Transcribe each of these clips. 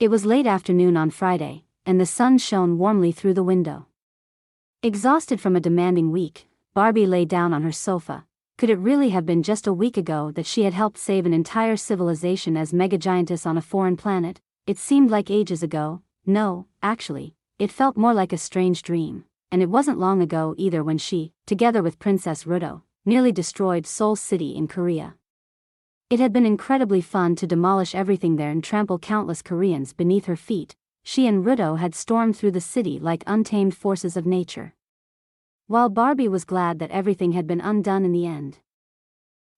It was late afternoon on Friday, and the sun shone warmly through the window. Exhausted from a demanding week, Barbie lay down on her sofa. Could it really have been just a week ago that she had helped save an entire civilization as mega-giantess on a foreign planet? It seemed like ages ago. No, actually, it felt more like a strange dream, and it wasn't long ago either when she, together with Princess Ruto, nearly destroyed Seoul City in Korea. It had been incredibly fun to demolish everything there and trample countless Koreans beneath her feet. She and Ruto had stormed through the city like untamed forces of nature, while Barbie was glad that everything had been undone in the end.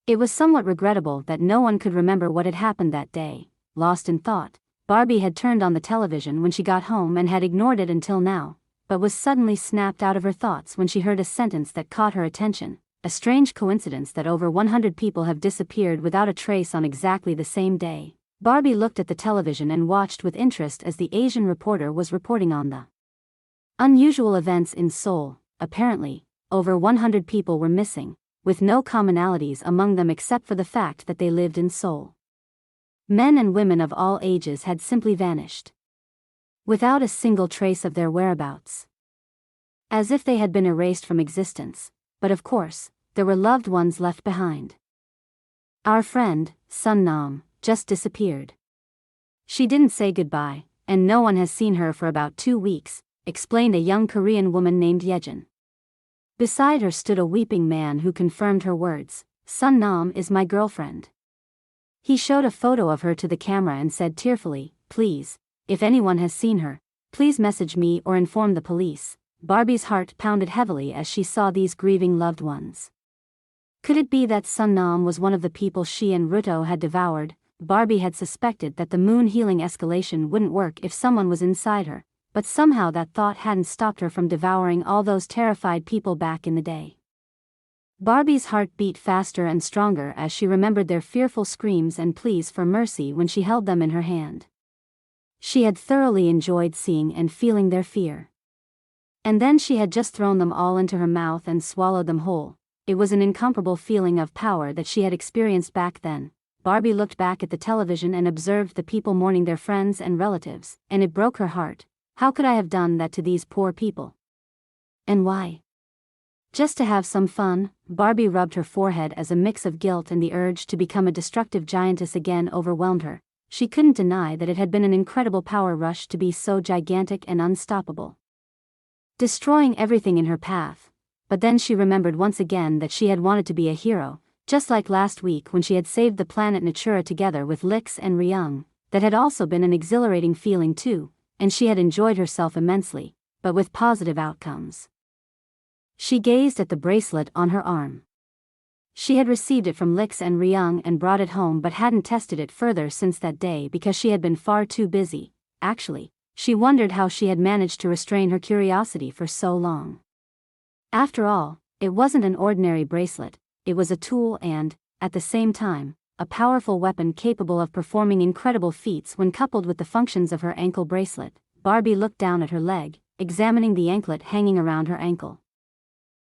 It was somewhat regrettable that no one could remember what had happened that day. Lost in thought, Barbie had turned on the television when she got home and had ignored it until now, but was suddenly snapped out of her thoughts when she heard a sentence that caught her attention. A strange coincidence that over 100 people have disappeared without a trace on exactly the same day. Barbie looked at the television and watched with interest as the Asian reporter was reporting on the unusual events in Seoul. Apparently, over 100 people were missing, with no commonalities among them except for the fact that they lived in Seoul. Men and women of all ages had simply vanished, without a single trace of their whereabouts, as if they had been erased from existence. But of course, there were loved ones left behind. Our friend, Sun Nam, just disappeared. She didn't say goodbye, and no one has seen her for about 2 weeks, explained a young Korean woman named Yejin. Beside her stood a weeping man who confirmed her words. Sun Nam is my girlfriend. He showed a photo of her to the camera and said tearfully, please, if anyone has seen her, please message me or inform the police. Barbie's heart pounded heavily as she saw these grieving loved ones. Could it be that Sun Nam was one of the people she and Ruto had devoured? Barbie had suspected that the moon healing escalation wouldn't work if someone was inside her, but somehow that thought hadn't stopped her from devouring all those terrified people back in the day. Barbie's heart beat faster and stronger as she remembered their fearful screams and pleas for mercy when she held them in her hand. She had thoroughly enjoyed seeing and feeling their fear. And then she had just thrown them all into her mouth and swallowed them whole. It was an incomparable feeling of power that she had experienced back then. Barbie looked back at the television and observed the people mourning their friends and relatives, and it broke her heart. How could I have done that to these poor people? And why? Just to have some fun? Barbie rubbed her forehead as a mix of guilt and the urge to become a destructive giantess again overwhelmed her. She couldn't deny that it had been an incredible power rush to be so gigantic and unstoppable, destroying everything in her path. But then she remembered once again that she had wanted to be a hero, just like last week when she had saved the planet Natura together with Lyxe and Ryung. That had also been an exhilarating feeling too, and she had enjoyed herself immensely, but with positive outcomes. She gazed at the bracelet on her arm. She had received it from Lyxe and Ryung and brought it home but hadn't tested it further since that day because she had been far too busy. Actually, she wondered how she had managed to restrain her curiosity for so long. After all, it wasn't an ordinary bracelet, it was a tool and, at the same time, a powerful weapon capable of performing incredible feats when coupled with the functions of her ankle bracelet. Barbie looked down at her leg, examining the anklet hanging around her ankle.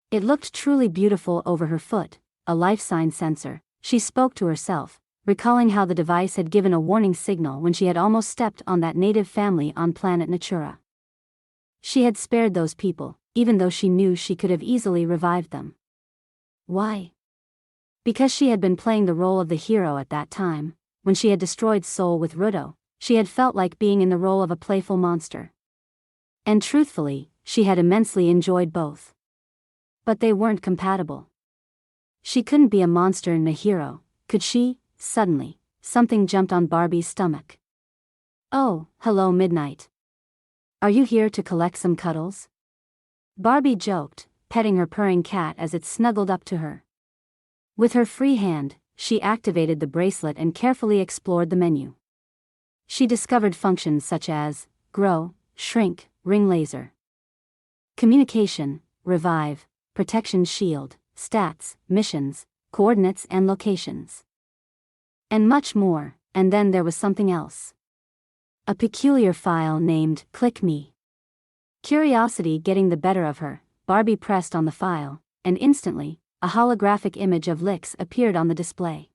It looked truly beautiful over her foot, a life sign sensor. She spoke to herself, recalling how the device had given a warning signal when she had almost stepped on that native family on planet Natura. She had spared those people, even though she knew she could have easily revived them. Why? Because she had been playing the role of the hero at that time. When she had destroyed Seoul with Ruto, she had felt like being in the role of a playful monster. And truthfully, she had immensely enjoyed both. But they weren't compatible. She couldn't be a monster and a hero, could she? Suddenly, something jumped on Barbie's stomach. Oh, hello Midnight. Are you here to collect some cuddles? Barbie joked, petting her purring cat as it snuggled up to her. With her free hand, she activated the bracelet and carefully explored the menu. She discovered functions such as grow, shrink, ring laser, communication, revive, protection shield, stats, missions, coordinates and locations, and much more. And then there was something else. A peculiar file named Click Me. Curiosity getting the better of her, Barbie pressed on the file, and instantly, a holographic image of Lyxe appeared on the display.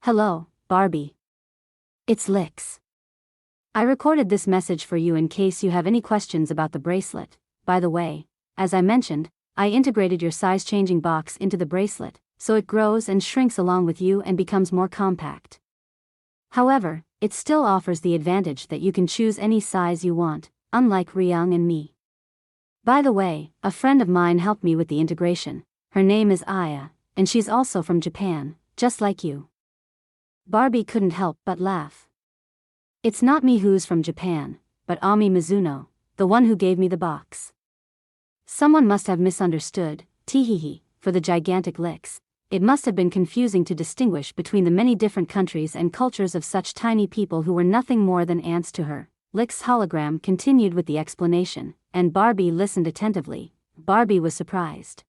Hello, Barbie. It's Lyxe. I recorded this message for you in case you have any questions about the bracelet. By the way, as I mentioned, I integrated your size-changing box into the bracelet, so it grows and shrinks along with you and becomes more compact. However, it still offers the advantage that you can choose any size you want, unlike Ryung and me. By the way, a friend of mine helped me with the integration. Her name is Aya, and she's also from Japan, just like you. Barbie couldn't help but laugh. It's not me who's from Japan, but Ami Mizuno, the one who gave me the box. Someone must have misunderstood, teehee, for the gigantic Lyxe. It must have been confusing to distinguish between the many different countries and cultures of such tiny people who were nothing more than ants to her. Lyxe hologram continued with the explanation, and Barbie listened attentively. Barbie was surprised.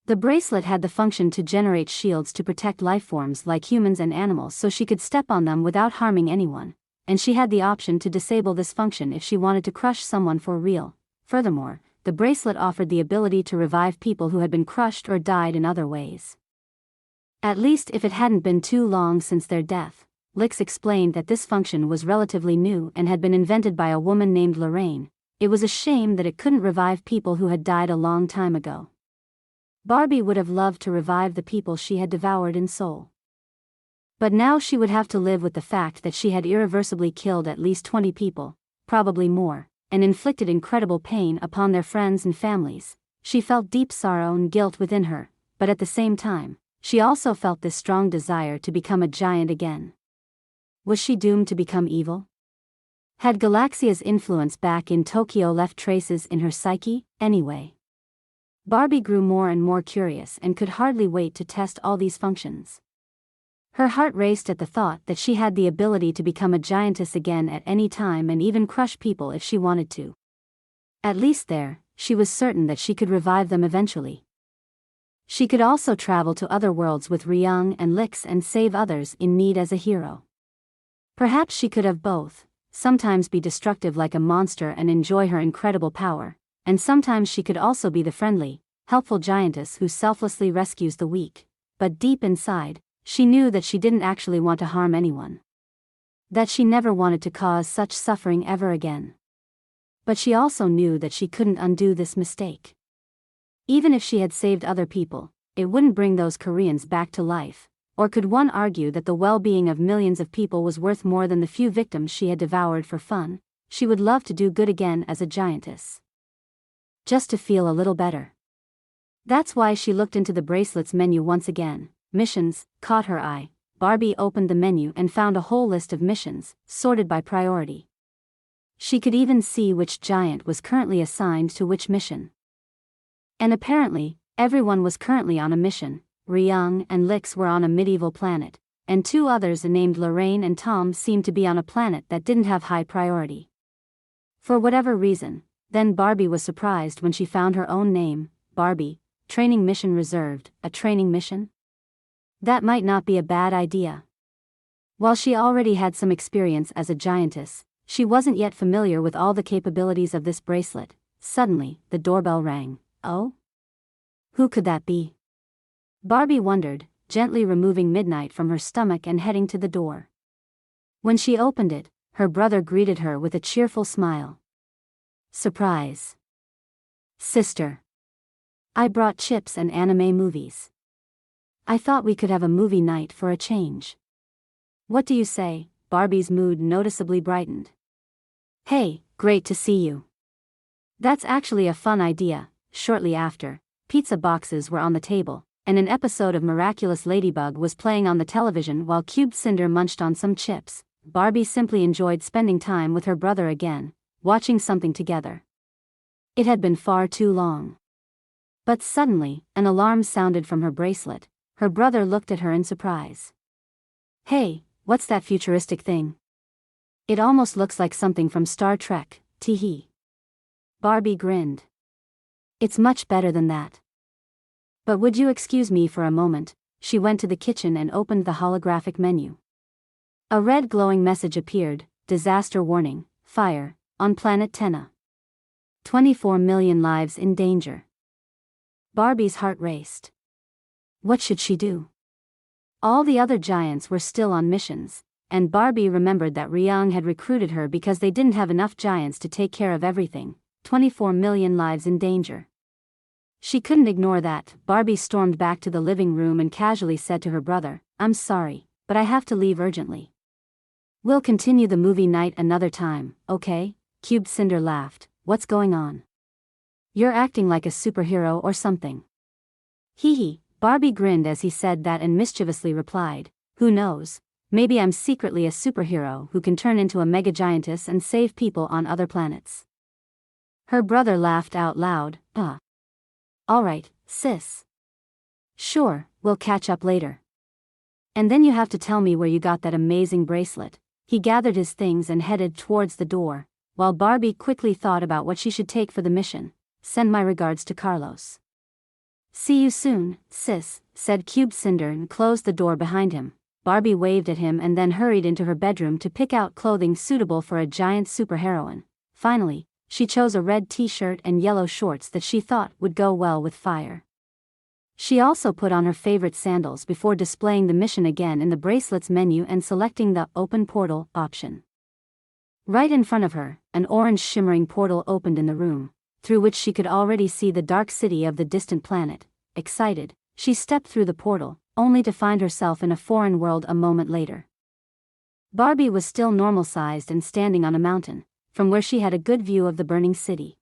The bracelet had the function to generate shields to protect lifeforms like humans and animals so she could step on them without harming anyone, and she had the option to disable this function if she wanted to crush someone for real. Furthermore, the bracelet offered the ability to revive people who had been crushed or died in other ways. At least if it hadn't been too long since their death. Lyxe explained that this function was relatively new and had been invented by a woman named Lorraine. It was a shame that it couldn't revive people who had died a long time ago. Barbie would have loved to revive the people she had devoured in soul. But now she would have to live with the fact that she had irreversibly killed at least 20 people, probably more, and inflicted incredible pain upon their friends and families. She felt deep sorrow and guilt within her, but at the same time, she also felt this strong desire to become a giant again. Was she doomed to become evil? Had Galaxia's influence back in Tokyo left traces in her psyche, anyway? Barbie grew more and more curious and could hardly wait to test all these functions. Her heart raced at the thought that she had the ability to become a giantess again at any time and even crush people if she wanted to. At least there, she was certain that she could revive them eventually. She could also travel to other worlds with Ryung and Lyxe and save others in need as a hero. Perhaps she could have both, sometimes be destructive like a monster and enjoy her incredible power, and sometimes she could also be the friendly, helpful giantess who selflessly rescues the weak. But deep inside, she knew that she didn't actually want to harm anyone. That she never wanted to cause such suffering ever again. But she also knew that she couldn't undo this mistake. Even if she had saved other people, it wouldn't bring those Koreans back to life, or could one argue that the well-being of millions of people was worth more than the few victims she had devoured for fun? She would love to do good again as a giantess. Just to feel a little better. That's why she looked into the bracelet's menu once again. Missions caught her eye. Barbie opened the menu and found a whole list of missions, sorted by priority. She could even see which giant was currently assigned to which mission. And apparently, everyone was currently on a mission. Ryung and Lyxe were on a medieval planet, and two others named Lorraine and Tom seemed to be on a planet that didn't have high priority. For whatever reason, then Barbie was surprised when she found her own name, Barbie, training mission reserved, a training mission? That might not be a bad idea. While she already had some experience as a giantess, she wasn't yet familiar with all the capabilities of this bracelet. Suddenly, the doorbell rang. Oh? Who could that be? Barbie wondered, gently removing Midnight from her stomach and heading to the door. When she opened it, her brother greeted her with a cheerful smile. Surprise. Sister. I brought chips and anime movies. I thought we could have a movie night for a change. What do you say? Barbie's mood noticeably brightened. Hey, great to see you. That's actually a fun idea. Shortly after, pizza boxes were on the table, and an episode of Miraculous Ladybug was playing on the television while Cube Cinder munched on some chips. Barbie simply enjoyed spending time with her brother again, watching something together. It had been far too long. But suddenly, an alarm sounded from her bracelet. Her brother looked at her in surprise. Hey, what's that futuristic thing? It almost looks like something from Star Trek, teehee. Barbie grinned. It's much better than that. But would you excuse me for a moment? She went to the kitchen and opened the holographic menu. A red glowing message appeared, disaster warning, fire, on planet Tenna. 24 million lives in danger. Barbie's heart raced. What should she do? All the other giants were still on missions, and Barbie remembered that Ryung had recruited her because they didn't have enough giants to take care of everything, 24 million lives in danger. She couldn't ignore that. Barbie stormed back to the living room and casually said to her brother, "I'm sorry, but I have to leave urgently. We'll continue the movie night another time, okay?" Cube Cinder laughed. "What's going on? You're acting like a superhero or something." Hee hee, Barbie grinned as he said that and mischievously replied, "Who knows? Maybe I'm secretly a superhero who can turn into a mega giantess and save people on other planets." Her brother laughed out loud. Alright, sis. Sure, we'll catch up later. And then you have to tell me where you got that amazing bracelet." He gathered his things and headed towards the door, while Barbie quickly thought about what she should take for the mission. "Send my regards to Carlos." "See you soon, sis," said Cube Cinder and closed the door behind him. Barbie waved at him and then hurried into her bedroom to pick out clothing suitable for a giant superheroine. Finally, she chose a red t-shirt and yellow shorts that she thought would go well with fire. She also put on her favorite sandals before displaying the mission again in the bracelet's menu and selecting the Open Portal option. Right in front of her, an orange shimmering portal opened in the room, through which she could already see the dark city of the distant planet. Excited, she stepped through the portal, only to find herself in a foreign world a moment later. Barbie was still normal-sized and standing on a mountain, from where she had a good view of the burning city.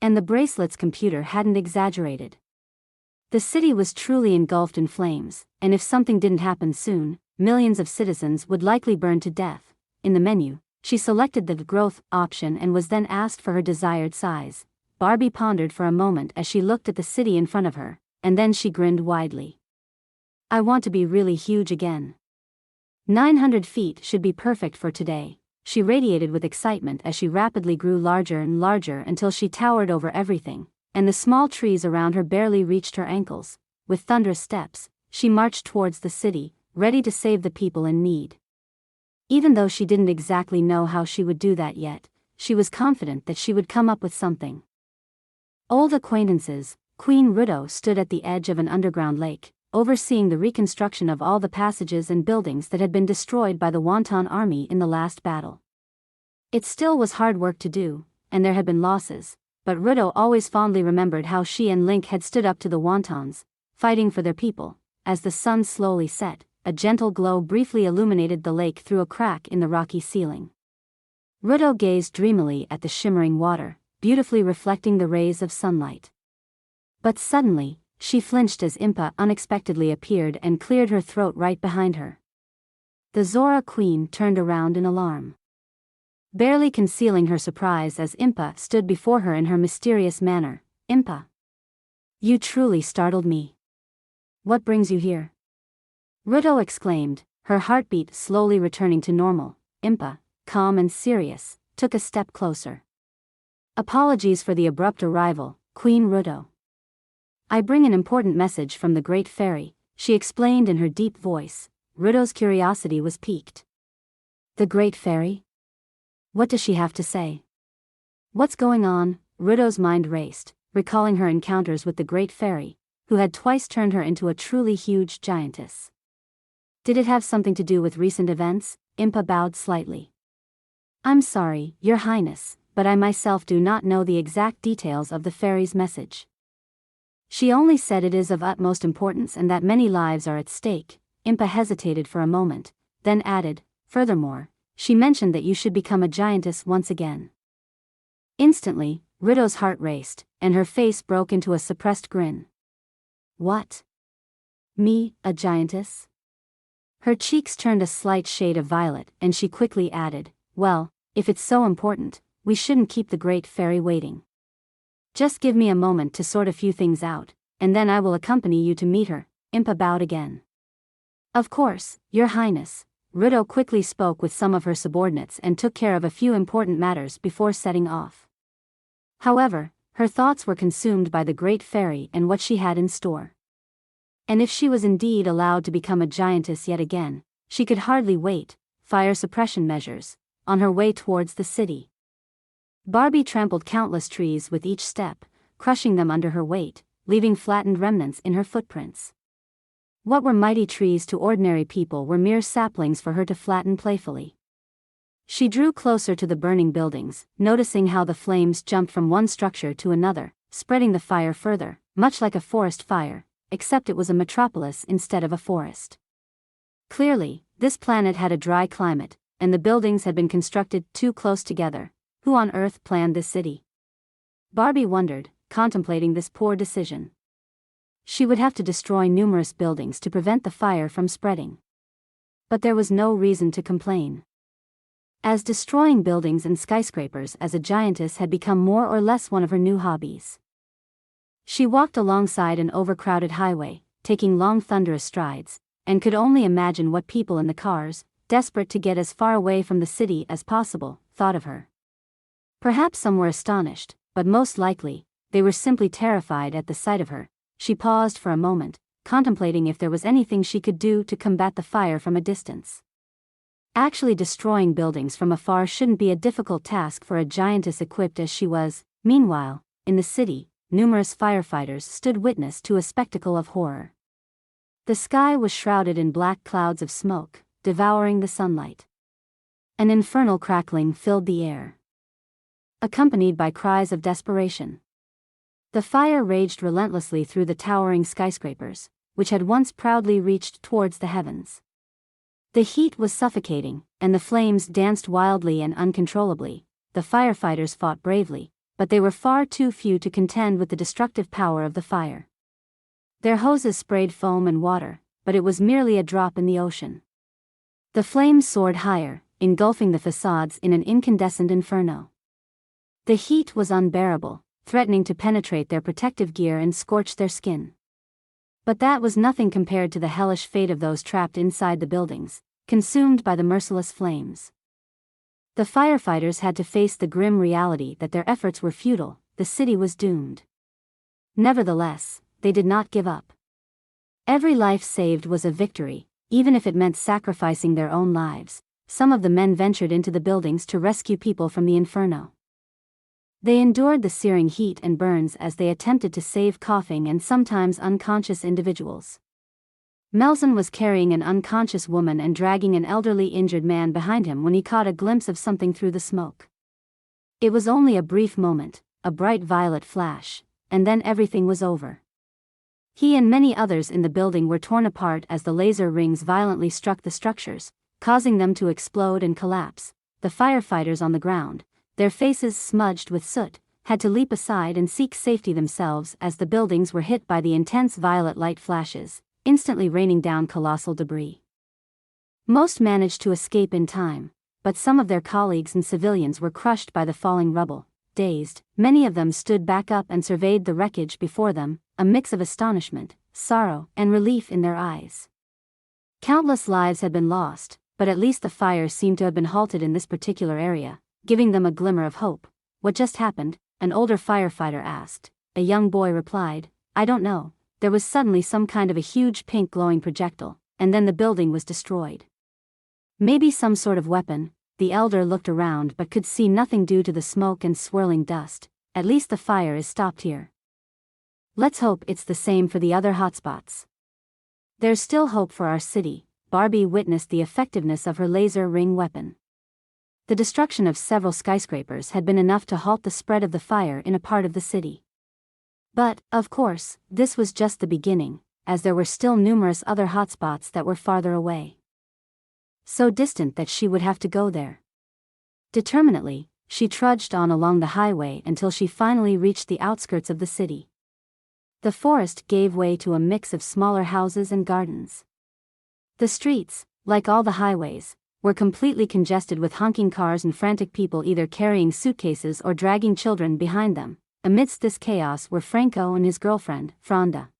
And the bracelet's computer hadn't exaggerated. The city was truly engulfed in flames, and if something didn't happen soon, millions of citizens would likely burn to death. In the menu, she selected the growth option and was then asked for her desired size. Barbie pondered for a moment as she looked at the city in front of her, and then she grinned widely. "I want to be really huge again. 900 feet should be perfect for today." She radiated with excitement as she rapidly grew larger and larger until she towered over everything, and the small trees around her barely reached her ankles. With thunderous steps, she marched towards the city, ready to save the people in need. Even though she didn't exactly know how she would do that yet, she was confident that she would come up with something. Old acquaintances, Queen Ruto stood at the edge of an underground lake, overseeing the reconstruction of all the passages and buildings that had been destroyed by the Wonton army in the last battle. It still was hard work to do, and there had been losses, but Ruto always fondly remembered how she and Link had stood up to the Wontons, fighting for their people. As the sun slowly set, a gentle glow briefly illuminated the lake through a crack in the rocky ceiling. Ruto gazed dreamily at the shimmering water, beautifully reflecting the rays of sunlight. But suddenly, she flinched as Impa unexpectedly appeared and cleared her throat right behind her. The Zora Queen turned around in alarm, barely concealing her surprise as Impa stood before her in her mysterious manner. "Impa, you truly startled me. What brings you here?" Ruto exclaimed, her heartbeat slowly returning to normal. Impa, calm and serious, took a step closer. "Apologies for the abrupt arrival, Queen Ruto. I bring an important message from the Great Fairy," she explained in her deep voice. Ruto's curiosity was piqued. "The Great Fairy? What does she have to say? What's going on?" Ruto's mind raced, recalling her encounters with the Great Fairy, who had twice turned her into a truly huge giantess. "Did it have something to do with recent events?" Impa bowed slightly. "I'm sorry, Your Highness, but I myself do not know the exact details of the fairy's message. She only said it is of utmost importance and that many lives are at stake." Impa hesitated for a moment, then added, "Furthermore, she mentioned that you should become a giantess once again." Instantly, Ruto's heart raced, and her face broke into a suppressed grin. "What? Me, a giantess?" Her cheeks turned a slight shade of violet and she quickly added, "Well, if it's so important, we shouldn't keep the Great Fairy waiting. Just give me a moment to sort a few things out, and then I will accompany you to meet her." Impa bowed again. "Of course, Your Highness." Ruto quickly spoke with some of her subordinates and took care of a few important matters before setting off. However, her thoughts were consumed by the Great Fairy and what she had in store. And if she was indeed allowed to become a giantess yet again, she could hardly wait. Fire suppression measures, on her way towards the city. Barbie trampled countless trees with each step, crushing them under her weight, leaving flattened remnants in her footprints. What were mighty trees to ordinary people were mere saplings for her to flatten playfully. She drew closer to the burning buildings, noticing how the flames jumped from one structure to another, spreading the fire further, much like a forest fire, except it was a metropolis instead of a forest. Clearly, this planet had a dry climate, and the buildings had been constructed too close together. Who on earth planned this city? Barbie wondered, contemplating this poor decision. She would have to destroy numerous buildings to prevent the fire from spreading. But there was no reason to complain. As destroying buildings and skyscrapers as a giantess had become more or less one of her new hobbies. She walked alongside an overcrowded highway, taking long thunderous strides, and could only imagine what people in the cars, desperate to get as far away from the city as possible, thought of her. Perhaps some were astonished, but most likely, they were simply terrified at the sight of her. She paused for a moment, contemplating if there was anything she could do to combat the fire from a distance. Actually destroying buildings from afar shouldn't be a difficult task for a giantess equipped as she was. Meanwhile, in the city, numerous firefighters stood witness to a spectacle of horror. The sky was shrouded in black clouds of smoke, devouring the sunlight. An infernal crackling filled the air, accompanied by cries of desperation. The fire raged relentlessly through the towering skyscrapers, which had once proudly reached towards the heavens. The heat was suffocating, and the flames danced wildly and uncontrollably. The firefighters fought bravely, but they were far too few to contend with the destructive power of the fire. Their hoses sprayed foam and water, but it was merely a drop in the ocean. The flames soared higher, engulfing the facades in an incandescent inferno. The heat was unbearable, threatening to penetrate their protective gear and scorch their skin. But that was nothing compared to the hellish fate of those trapped inside the buildings, consumed by the merciless flames. The firefighters had to face the grim reality that their efforts were futile. The city was doomed. Nevertheless, they did not give up. Every life saved was a victory, even if it meant sacrificing their own lives. Some of the men ventured into the buildings to rescue people from the inferno. They endured the searing heat and burns as they attempted to save coughing and sometimes unconscious individuals. Melson was carrying an unconscious woman and dragging an elderly injured man behind him when he caught a glimpse of something through the smoke. It was only a brief moment, a bright violet flash, and then everything was over. He and many others in the building were torn apart as the laser rings violently struck the structures, causing them to explode and collapse. The firefighters on the ground, their faces smudged with soot, had to leap aside and seek safety themselves as the buildings were hit by the intense violet light flashes, instantly raining down colossal debris. Most managed to escape in time, but some of their colleagues and civilians were crushed by the falling rubble. Dazed, many of them stood back up and surveyed the wreckage before them, a mix of astonishment, sorrow, and relief in their eyes. Countless lives had been lost, but at least the fire seemed to have been halted in this particular area, giving them a glimmer of hope. "What just happened?" an older firefighter asked. A young boy replied, "I don't know. There was suddenly some kind of a huge pink glowing projectile, and then the building was destroyed. Maybe some sort of weapon." The elder looked around but could see nothing due to the smoke and swirling dust. "At least the fire is stopped here. Let's hope it's the same for the other hotspots. There's still hope for our city." Barbie witnessed the effectiveness of her laser ring weapon. The destruction of several skyscrapers had been enough to halt the spread of the fire in a part of the city. But, of course, this was just the beginning, as there were still numerous other hotspots that were farther away. So distant that she would have to go there. Determinedly, she trudged on along the highway until she finally reached the outskirts of the city. The forest gave way to a mix of smaller houses and gardens. The streets, like all the highways, were completely congested with honking cars and frantic people either carrying suitcases or dragging children behind them. Amidst this chaos were Franco and his girlfriend, Fronda.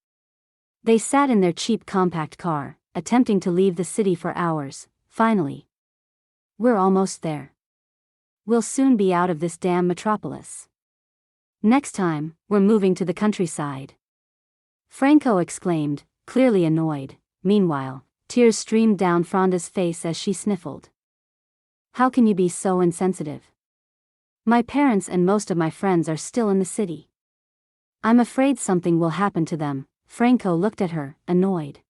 They sat in their cheap compact car, attempting to leave the city for hours. Finally. "We're almost there. We'll soon be out of this damn metropolis. Next time, we're moving to the countryside," Franco exclaimed, clearly annoyed. Meanwhile, tears streamed down Fronda's face as she sniffled. "How can you be so insensitive? My parents and most of my friends are still in the city. I'm afraid something will happen to them." Franco looked at her, annoyed.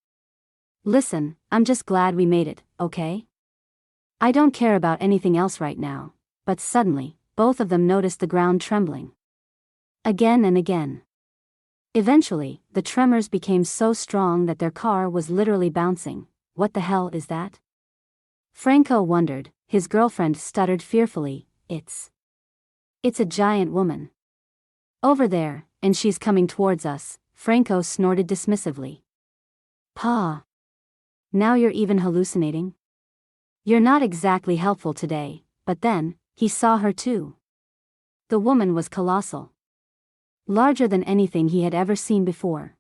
Listen, I'm just glad we made it, okay? I don't care about anything else right now. But suddenly, both of them noticed the ground trembling. Again and again. Eventually, the tremors became so strong that their car was literally bouncing. What the hell is that? Franco wondered. His girlfriend stuttered fearfully, It's a giant woman. Over there, and she's coming towards us, Franco snorted dismissively. Pa. Now you're even hallucinating? You're not exactly helpful today, but then, he saw her too. The woman was colossal. Larger than anything he had ever seen before.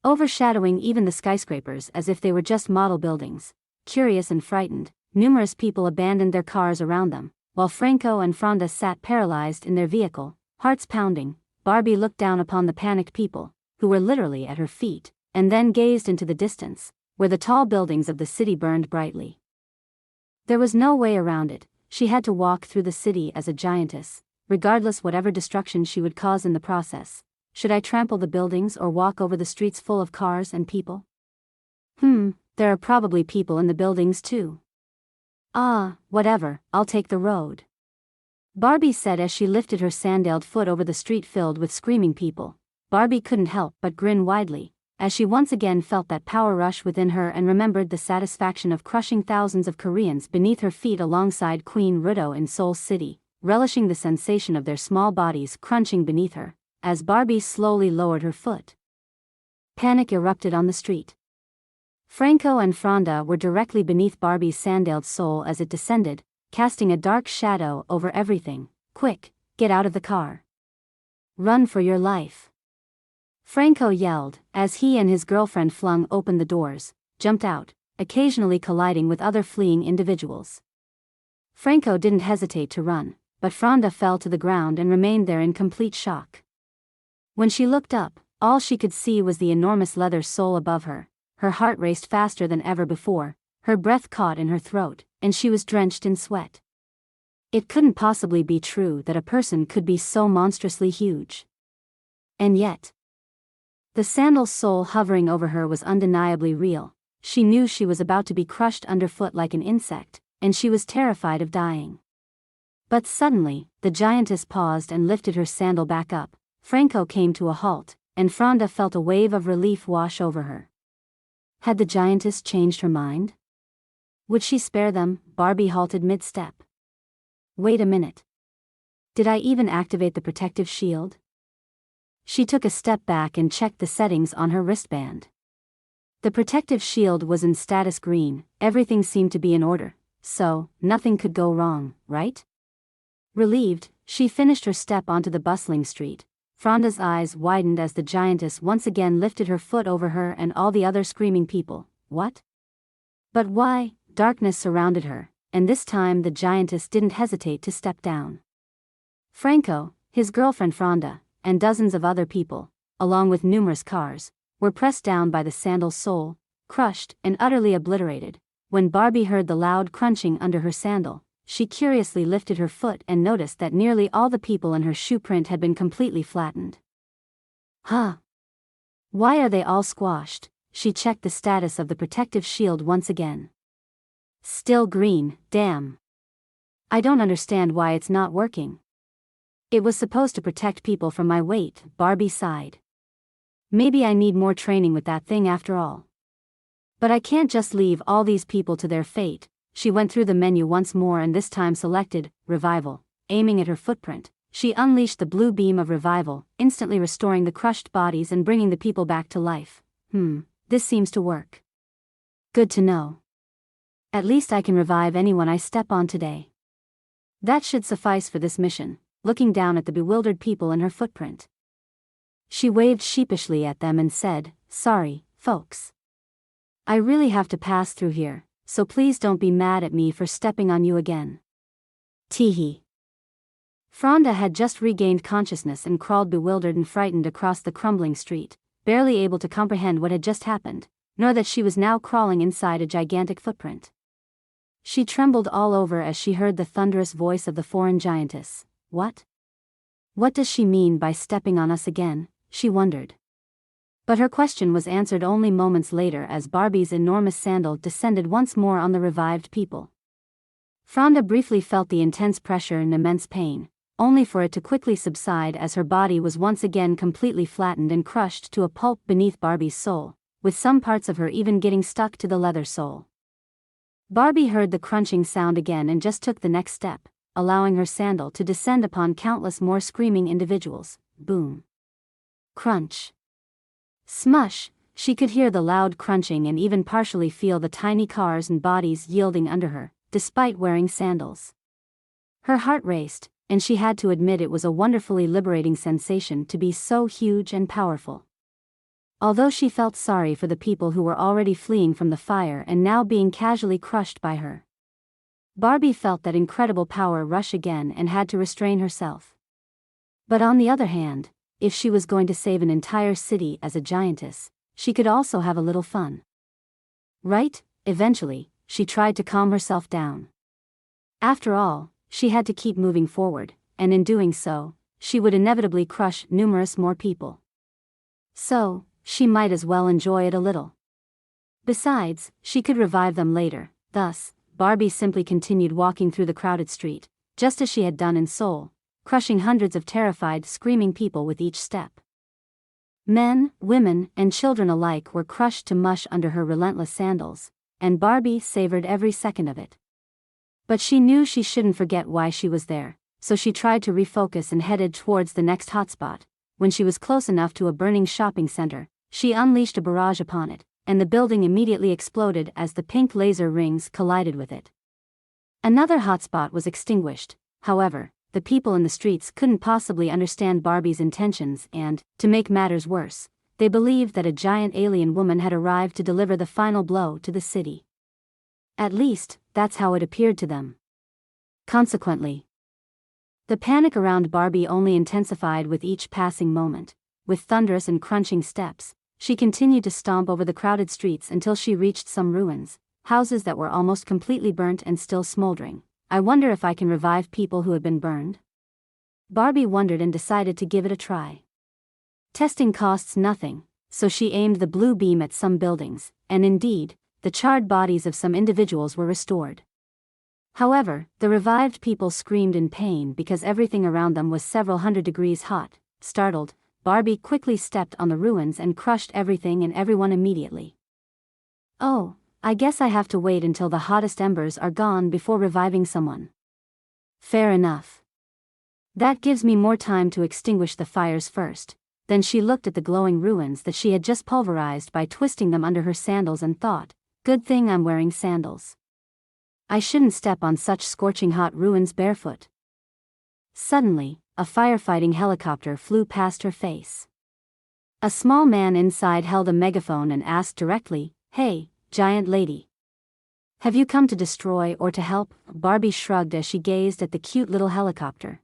Overshadowing even the skyscrapers as if they were just model buildings. Curious and frightened, numerous people abandoned their cars around them, while Franco and Fronda sat paralyzed in their vehicle, hearts pounding. Barbie looked down upon the panicked people, who were literally at her feet, and then gazed into the distance, where the tall buildings of the city burned brightly. There was no way around it. She had to walk through the city as a giantess, regardless whatever destruction she would cause in the process. Should I trample the buildings or walk over the streets full of cars and people? There are probably people in the buildings too. Whatever, I'll take the road. Barbie said as she lifted her sandaled foot over the street filled with screaming people. Barbie couldn't help but grin widely, as she once again felt that power rush within her and remembered the satisfaction of crushing thousands of Koreans beneath her feet alongside Queen Ruto in Seoul City, relishing the sensation of their small bodies crunching beneath her, as Barbie slowly lowered her foot. Panic erupted on the street. Franco and Fronda were directly beneath Barbie's sandaled sole as it descended, casting a dark shadow over everything. Quick, get out of the car. Run for your life. Franco yelled, as he and his girlfriend flung open the doors, jumped out, occasionally colliding with other fleeing individuals. Franco didn't hesitate to run, but Fronda fell to the ground and remained there in complete shock. When she looked up, all she could see was the enormous leather sole above her. Her heart raced faster than ever before, her breath caught in her throat, and she was drenched in sweat. It couldn't possibly be true that a person could be so monstrously huge. And yet, the sandal's sole hovering over her was undeniably real. She knew she was about to be crushed underfoot like an insect, and she was terrified of dying. But suddenly, the giantess paused and lifted her sandal back up. Franco came to a halt, and Fronda felt a wave of relief wash over her. Had the giantess changed her mind? Would she spare them? Barbie halted mid-step. Wait a minute. Did I even activate the protective shield? She took a step back and checked the settings on her wristband. The protective shield was in status green, everything seemed to be in order, so, nothing could go wrong, right? Relieved, she finished her step onto the bustling street. Fronda's eyes widened as the giantess once again lifted her foot over her and all the other screaming people. What? But why? Darkness surrounded her, and this time the giantess didn't hesitate to step down. Franco, his girlfriend Fronda, and dozens of other people, along with numerous cars, were pressed down by the sandal's sole, crushed and utterly obliterated. When Barbie heard the loud crunching under her sandal, she curiously lifted her foot and noticed that nearly all the people in her shoe print had been completely flattened. Why are they all squashed? She checked the status of the protective shield once again. Still green, damn. I don't understand why it's not working. It was supposed to protect people from my weight, Barbie sighed. Maybe I need more training with that thing after all. But I can't just leave all these people to their fate. She went through the menu once more and this time selected Revival. Aiming at her footprint, she unleashed the blue beam of Revival, instantly restoring the crushed bodies and bringing the people back to life. This seems to work. Good to know. At least I can revive anyone I step on today. That should suffice for this mission. Looking down at the bewildered people in her footprint, she waved sheepishly at them and said, Sorry, folks. I really have to pass through here, so please don't be mad at me for stepping on you again. Teehee. Fronda had just regained consciousness and crawled bewildered and frightened across the crumbling street, barely able to comprehend what had just happened, nor that she was now crawling inside a gigantic footprint. She trembled all over as she heard the thunderous voice of the foreign giantess. What? What does she mean by stepping on us again? She wondered. But her question was answered only moments later as Barbie's enormous sandal descended once more on the revived people. Fronda briefly felt the intense pressure and immense pain, only for it to quickly subside as her body was once again completely flattened and crushed to a pulp beneath Barbie's sole, with some parts of her even getting stuck to the leather sole. Barbie heard the crunching sound again and just took the next step, allowing her sandal to descend upon countless more screaming individuals. Boom. Crunch. Smush. She could hear the loud crunching and even partially feel the tiny cars and bodies yielding under her, despite wearing sandals. Her heart raced, and she had to admit it was a wonderfully liberating sensation to be so huge and powerful. Although she felt sorry for the people who were already fleeing from the fire and now being casually crushed by her, Barbie felt that incredible power rush again and had to restrain herself. But on the other hand, if she was going to save an entire city as a giantess, she could also have a little fun. Right? Eventually, she tried to calm herself down. After all, she had to keep moving forward, and in doing so, she would inevitably crush numerous more people. So, she might as well enjoy it a little. Besides, she could revive them later. Thus, Barbie simply continued walking through the crowded street, just as she had done in Seoul, crushing hundreds of terrified, screaming people with each step. Men, women, and children alike were crushed to mush under her relentless sandals, and Barbie savored every second of it. But she knew she shouldn't forget why she was there, so she tried to refocus and headed towards the next hotspot. When she was close enough to a burning shopping center, she unleashed a barrage upon it, and the building immediately exploded as the pink laser rings collided with it. Another hotspot was extinguished. However, the people in the streets couldn't possibly understand Barbie's intentions and, to make matters worse, they believed that a giant alien woman had arrived to deliver the final blow to the city. At least, that's how it appeared to them. Consequently, the panic around Barbie only intensified with each passing moment. With thunderous and crunching steps, she continued to stomp over the crowded streets until she reached some ruins, houses that were almost completely burnt and still smoldering. I wonder if I can revive people who have been burned? Barbie wondered and decided to give it a try. Testing costs nothing, so she aimed the blue beam at some buildings, and indeed, the charred bodies of some individuals were restored. However, the revived people screamed in pain because everything around them was several hundred degrees hot. Startled, Barbie quickly stepped on the ruins and crushed everything and everyone immediately. Oh, I guess I have to wait until the hottest embers are gone before reviving someone. Fair enough. That gives me more time to extinguish the fires first. Then she looked at the glowing ruins that she had just pulverized by twisting them under her sandals and thought, good thing I'm wearing sandals. I shouldn't step on such scorching hot ruins barefoot. Suddenly, a firefighting helicopter flew past her face. A small man inside held a megaphone and asked directly, "Hey, giant lady. Have you come to destroy or to help?" Barbie shrugged as she gazed at the cute little helicopter.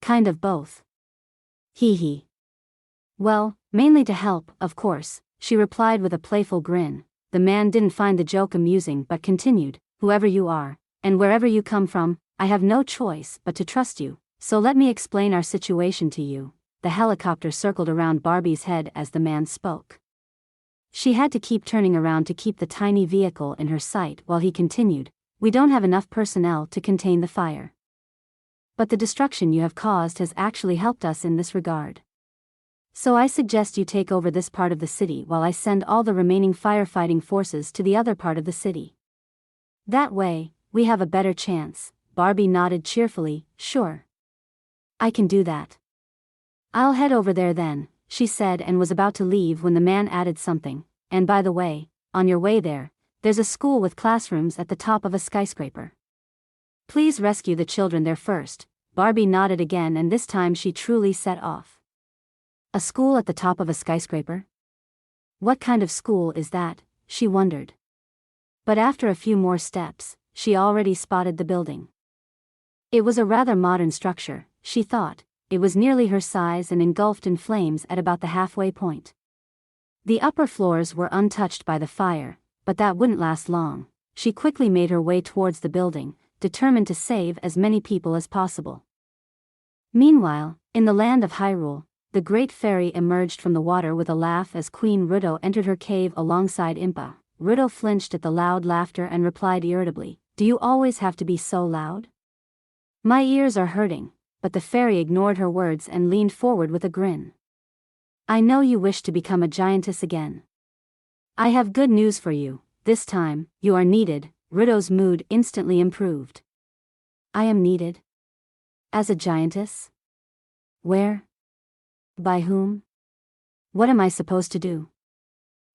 Kind of both. Hee hee. Well, mainly to help, of course, she replied with a playful grin. The man didn't find the joke amusing but continued, "Whoever you are, and wherever you come from, I have no choice but to trust you, so let me explain our situation to you." The helicopter circled around Barbie's head as the man spoke. She had to keep turning around to keep the tiny vehicle in her sight while he continued, "We don't have enough personnel to contain the fire. But the destruction you have caused has actually helped us in this regard. So I suggest you take over this part of the city while I send all the remaining firefighting forces to the other part of the city. That way, we have a better chance." Barbie nodded cheerfully, "Sure. I can do that. I'll head over there then," she said and was about to leave when the man added something, "And by the way, on your way there, there's a school with classrooms at the top of a skyscraper. Please rescue the children there first." Barbie nodded again and this time she truly set off. A school at the top of a skyscraper? What kind of school is that, she wondered. But after a few more steps, she already spotted the building. It was a rather modern structure, she thought. It was nearly her size and engulfed in flames at about the halfway point. The upper floors were untouched by the fire, but that wouldn't last long. She quickly made her way towards the building, determined to save as many people as possible. Meanwhile, in the land of Hyrule, the great fairy emerged from the water with a laugh as Queen Ruto entered her cave alongside Impa. Ruto flinched at the loud laughter and replied irritably, "Do you always have to be so loud? My ears are hurting." But the fairy ignored her words and leaned forward with a grin. "I know you wish to become a giantess again. I have good news for you. This time, you are needed." Ruto's mood instantly improved. "I am needed? As a giantess? Where? By whom? What am I supposed to do?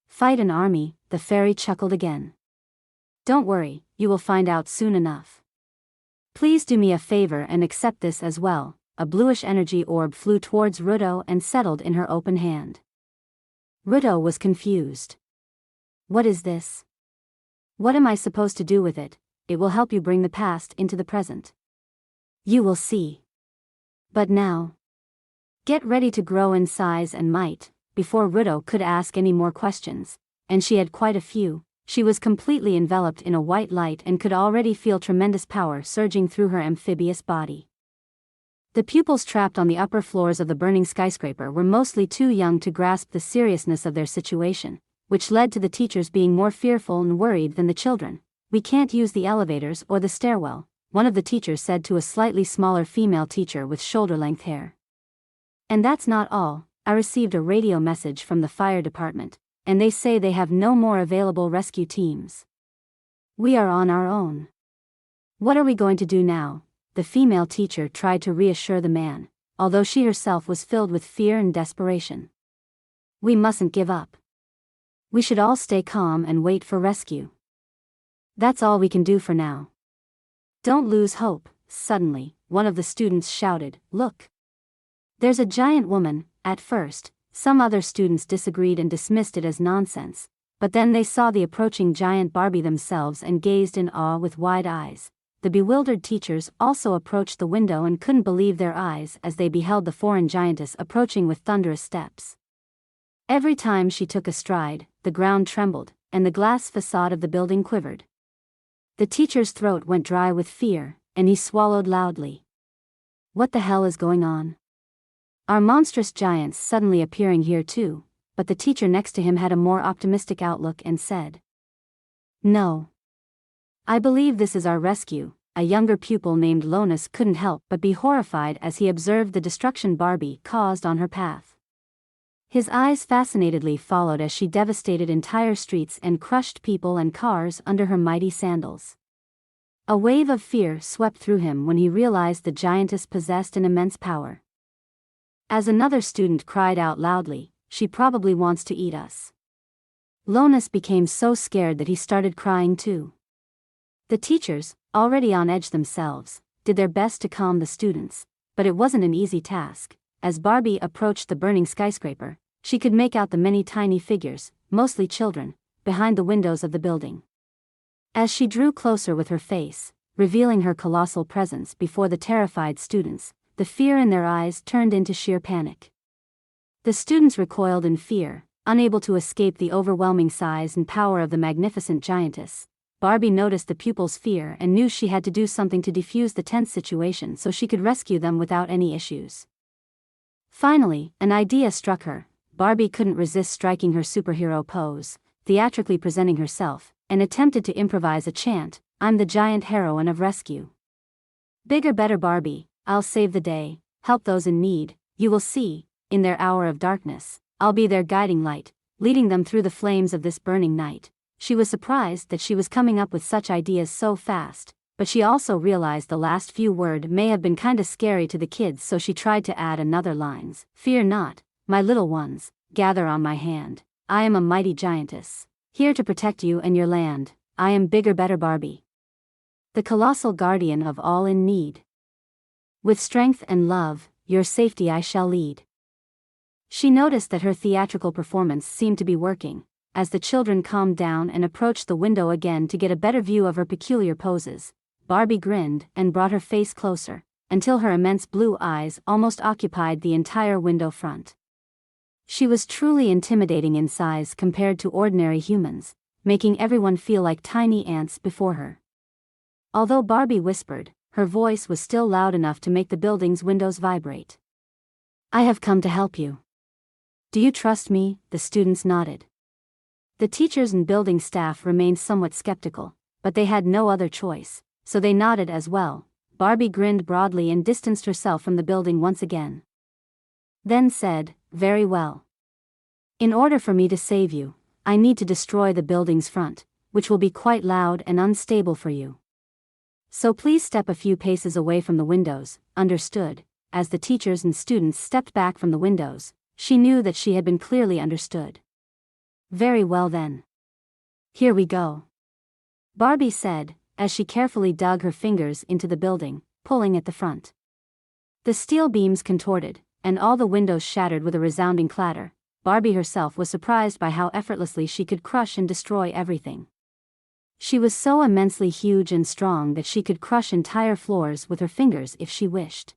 Fight an army?" The fairy chuckled again. "Don't worry, you will find out soon enough. Please do me a favor and accept this as well." A bluish energy orb flew towards Ruto and settled in her open hand. Ruto was confused. "What is this? What am I supposed to do with it?" "It will help you bring the past into the present. You will see. But now, get ready to grow in size and might." Before Ruto could ask any more questions, and she had quite a few, she was completely enveloped in a white light and could already feel tremendous power surging through her amphibious body. The pupils trapped on the upper floors of the burning skyscraper were mostly too young to grasp the seriousness of their situation, which led to the teachers being more fearful and worried than the children. "We can't use the elevators or the stairwell," one of the teachers said to a slightly smaller female teacher with shoulder-length hair. "And that's not all. I received a radio message from the fire department, and they say they have no more available rescue teams. We are on our own. What are we going to do now?" The female teacher tried to reassure the man, although she herself was filled with fear and desperation. "We mustn't give up. We should all stay calm and wait for rescue. That's all we can do for now. Don't lose hope." Suddenly, one of the students shouted, "Look! There's a giant woman." At first, some other students disagreed and dismissed it as nonsense, but then they saw the approaching giant Barbie themselves and gazed in awe with wide eyes. The bewildered teachers also approached the window and couldn't believe their eyes as they beheld the foreign giantess approaching with thunderous steps. Every time she took a stride, the ground trembled, and the glass facade of the building quivered. The teacher's throat went dry with fear, and he swallowed loudly. What the hell is going on? Are monstrous giants suddenly appearing here too? But the teacher next to him had a more optimistic outlook and said, "No. I believe this is our rescue." A younger pupil named Lonus couldn't help but be horrified as he observed the destruction Barbie caused on her path. His eyes fascinatedly followed as she devastated entire streets and crushed people and cars under her mighty sandals. A wave of fear swept through him when he realized the giantess possessed an immense power. As another student cried out loudly, "She probably wants to eat us." Lonus became so scared that he started crying too. The teachers, already on edge themselves, did their best to calm the students, but it wasn't an easy task. As Barbie approached the burning skyscraper, she could make out the many tiny figures, mostly children, behind the windows of the building. As she drew closer with her face, revealing her colossal presence before the terrified students, the fear in their eyes turned into sheer panic. The students recoiled in fear, unable to escape the overwhelming size and power of the magnificent giantess. Barbie noticed the pupils' fear and knew she had to do something to defuse the tense situation so she could rescue them without any issues. Finally, an idea struck her. Barbie couldn't resist striking her superhero pose, theatrically presenting herself, and attempted to improvise a chant, "I'm the giant heroine of rescue. Bigger, better Barbie. I'll save the day, help those in need. You will see, in their hour of darkness, I'll be their guiding light, leading them through the flames of this burning night." She was surprised that she was coming up with such ideas so fast, but she also realized the last few words may have been kinda scary to the kids, so she tried to add another lines. "Fear not, my little ones, gather on my hand. I am a mighty giantess, here to protect you and your land. I am bigger, better Barbie, the colossal guardian of all in need. With strength and love, your safety I shall lead." She noticed that her theatrical performance seemed to be working. As the children calmed down and approached the window again to get a better view of her peculiar poses, Barbie grinned and brought her face closer, until her immense blue eyes almost occupied the entire window front. She was truly intimidating in size compared to ordinary humans, making everyone feel like tiny ants before her. Although Barbie whispered, her voice was still loud enough to make the building's windows vibrate. I have come to help you. Do you trust me? The students nodded. The teachers and building staff remained somewhat skeptical, but they had no other choice, so they nodded as well. Barbie grinned broadly and distanced herself from the building once again. Then said, "Very well. In order for me to save you, I need to destroy the building's front, which will be quite loud and unstable for you. So please step a few paces away from the windows." Understood. As the teachers and students stepped back from the windows, she knew that she had been clearly understood. "Very well then. Here we go," Barbie said, as she carefully dug her fingers into the building, pulling at the front. The steel beams contorted, and all the windows shattered with a resounding clatter. Barbie herself was surprised by how effortlessly she could crush and destroy everything. She was so immensely huge and strong that she could crush entire floors with her fingers if she wished.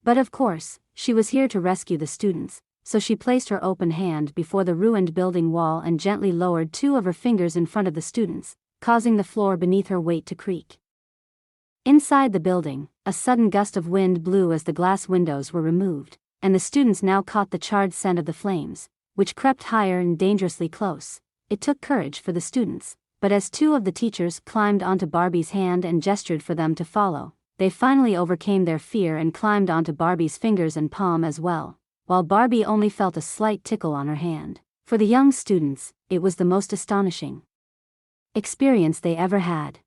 But of course, she was here to rescue the students, so she placed her open hand before the ruined building wall and gently lowered two of her fingers in front of the students, causing the floor beneath her weight to creak. Inside the building, a sudden gust of wind blew as the glass windows were removed, and the students now caught the charred scent of the flames, which crept higher and dangerously close. It took courage for the students, but as two of the teachers climbed onto Barbie's hand and gestured for them to follow, they finally overcame their fear and climbed onto Barbie's fingers and palm as well, while Barbie only felt a slight tickle on her hand. For the young students, it was the most astonishing experience they ever had.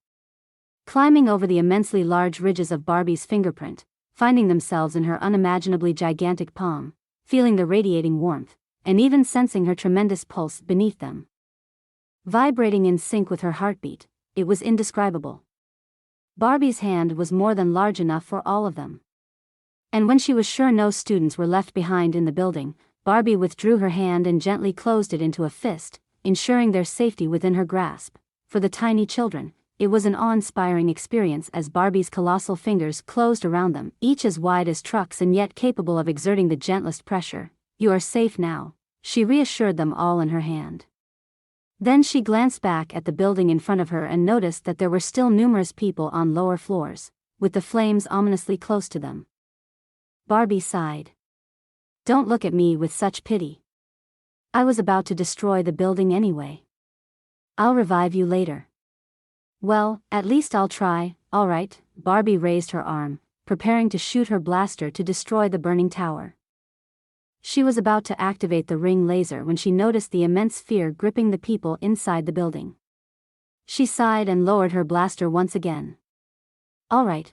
Climbing over the immensely large ridges of Barbie's fingerprint, finding themselves in her unimaginably gigantic palm, feeling the radiating warmth, and even sensing her tremendous pulse beneath them. Vibrating in sync with her heartbeat, it was indescribable. Barbie's hand was more than large enough for all of them. And when she was sure no students were left behind in the building, Barbie withdrew her hand and gently closed it into a fist, ensuring their safety within her grasp. For the tiny children, it was an awe-inspiring experience as Barbie's colossal fingers closed around them, each as wide as trucks and yet capable of exerting the gentlest pressure. "You are safe now," she reassured them all in her hand. Then she glanced back at the building in front of her and noticed that there were still numerous people on lower floors, with the flames ominously close to them. Barbie sighed. "Don't look at me with such pity. I was about to destroy the building anyway. I'll revive you later." "Well, at least I'll try." "All right." Barbie raised her arm, preparing to shoot her blaster to destroy the burning tower. She was about to activate the ring laser when she noticed the immense fear gripping the people inside the building. She sighed and lowered her blaster once again. All right.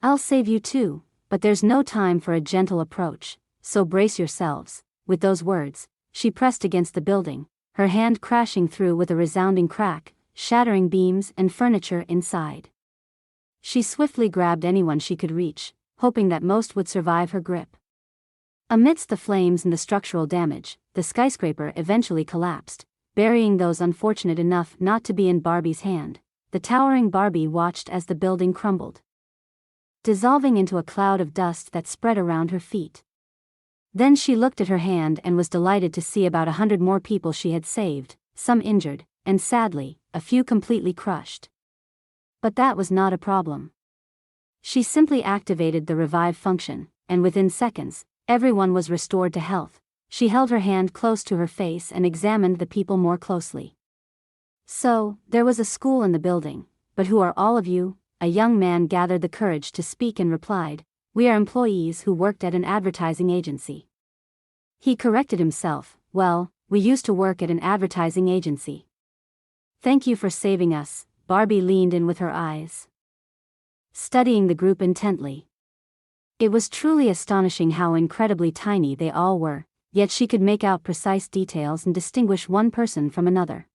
I'll save you too, but there's no time for a gentle approach, so brace yourselves." With those words, she pressed against the building, her hand crashing through with a resounding crack, shattering beams and furniture inside. She swiftly grabbed anyone she could reach, hoping that most would survive her grip. Amidst the flames and the structural damage, the skyscraper eventually collapsed, burying those unfortunate enough not to be in Barbie's hand. The towering Barbie watched as the building crumbled, dissolving into a cloud of dust that spread around her feet. Then she looked at her hand and was delighted to see about 100 more people she had saved, some injured, and sadly, a few completely crushed. But that was not a problem. She simply activated the revive function, and within seconds, everyone was restored to health. She held her hand close to her face and examined the people more closely. "So, there was a school in the building, but who are all of you?" A young man gathered the courage to speak and replied, "We are employees who worked at an advertising agency." He corrected himself, "Well, we used to work at an advertising agency." "Thank you for saving us." Barbie leaned in with her eyes, studying the group intently. It was truly astonishing how incredibly tiny they all were, yet she could make out precise details and distinguish one person from another.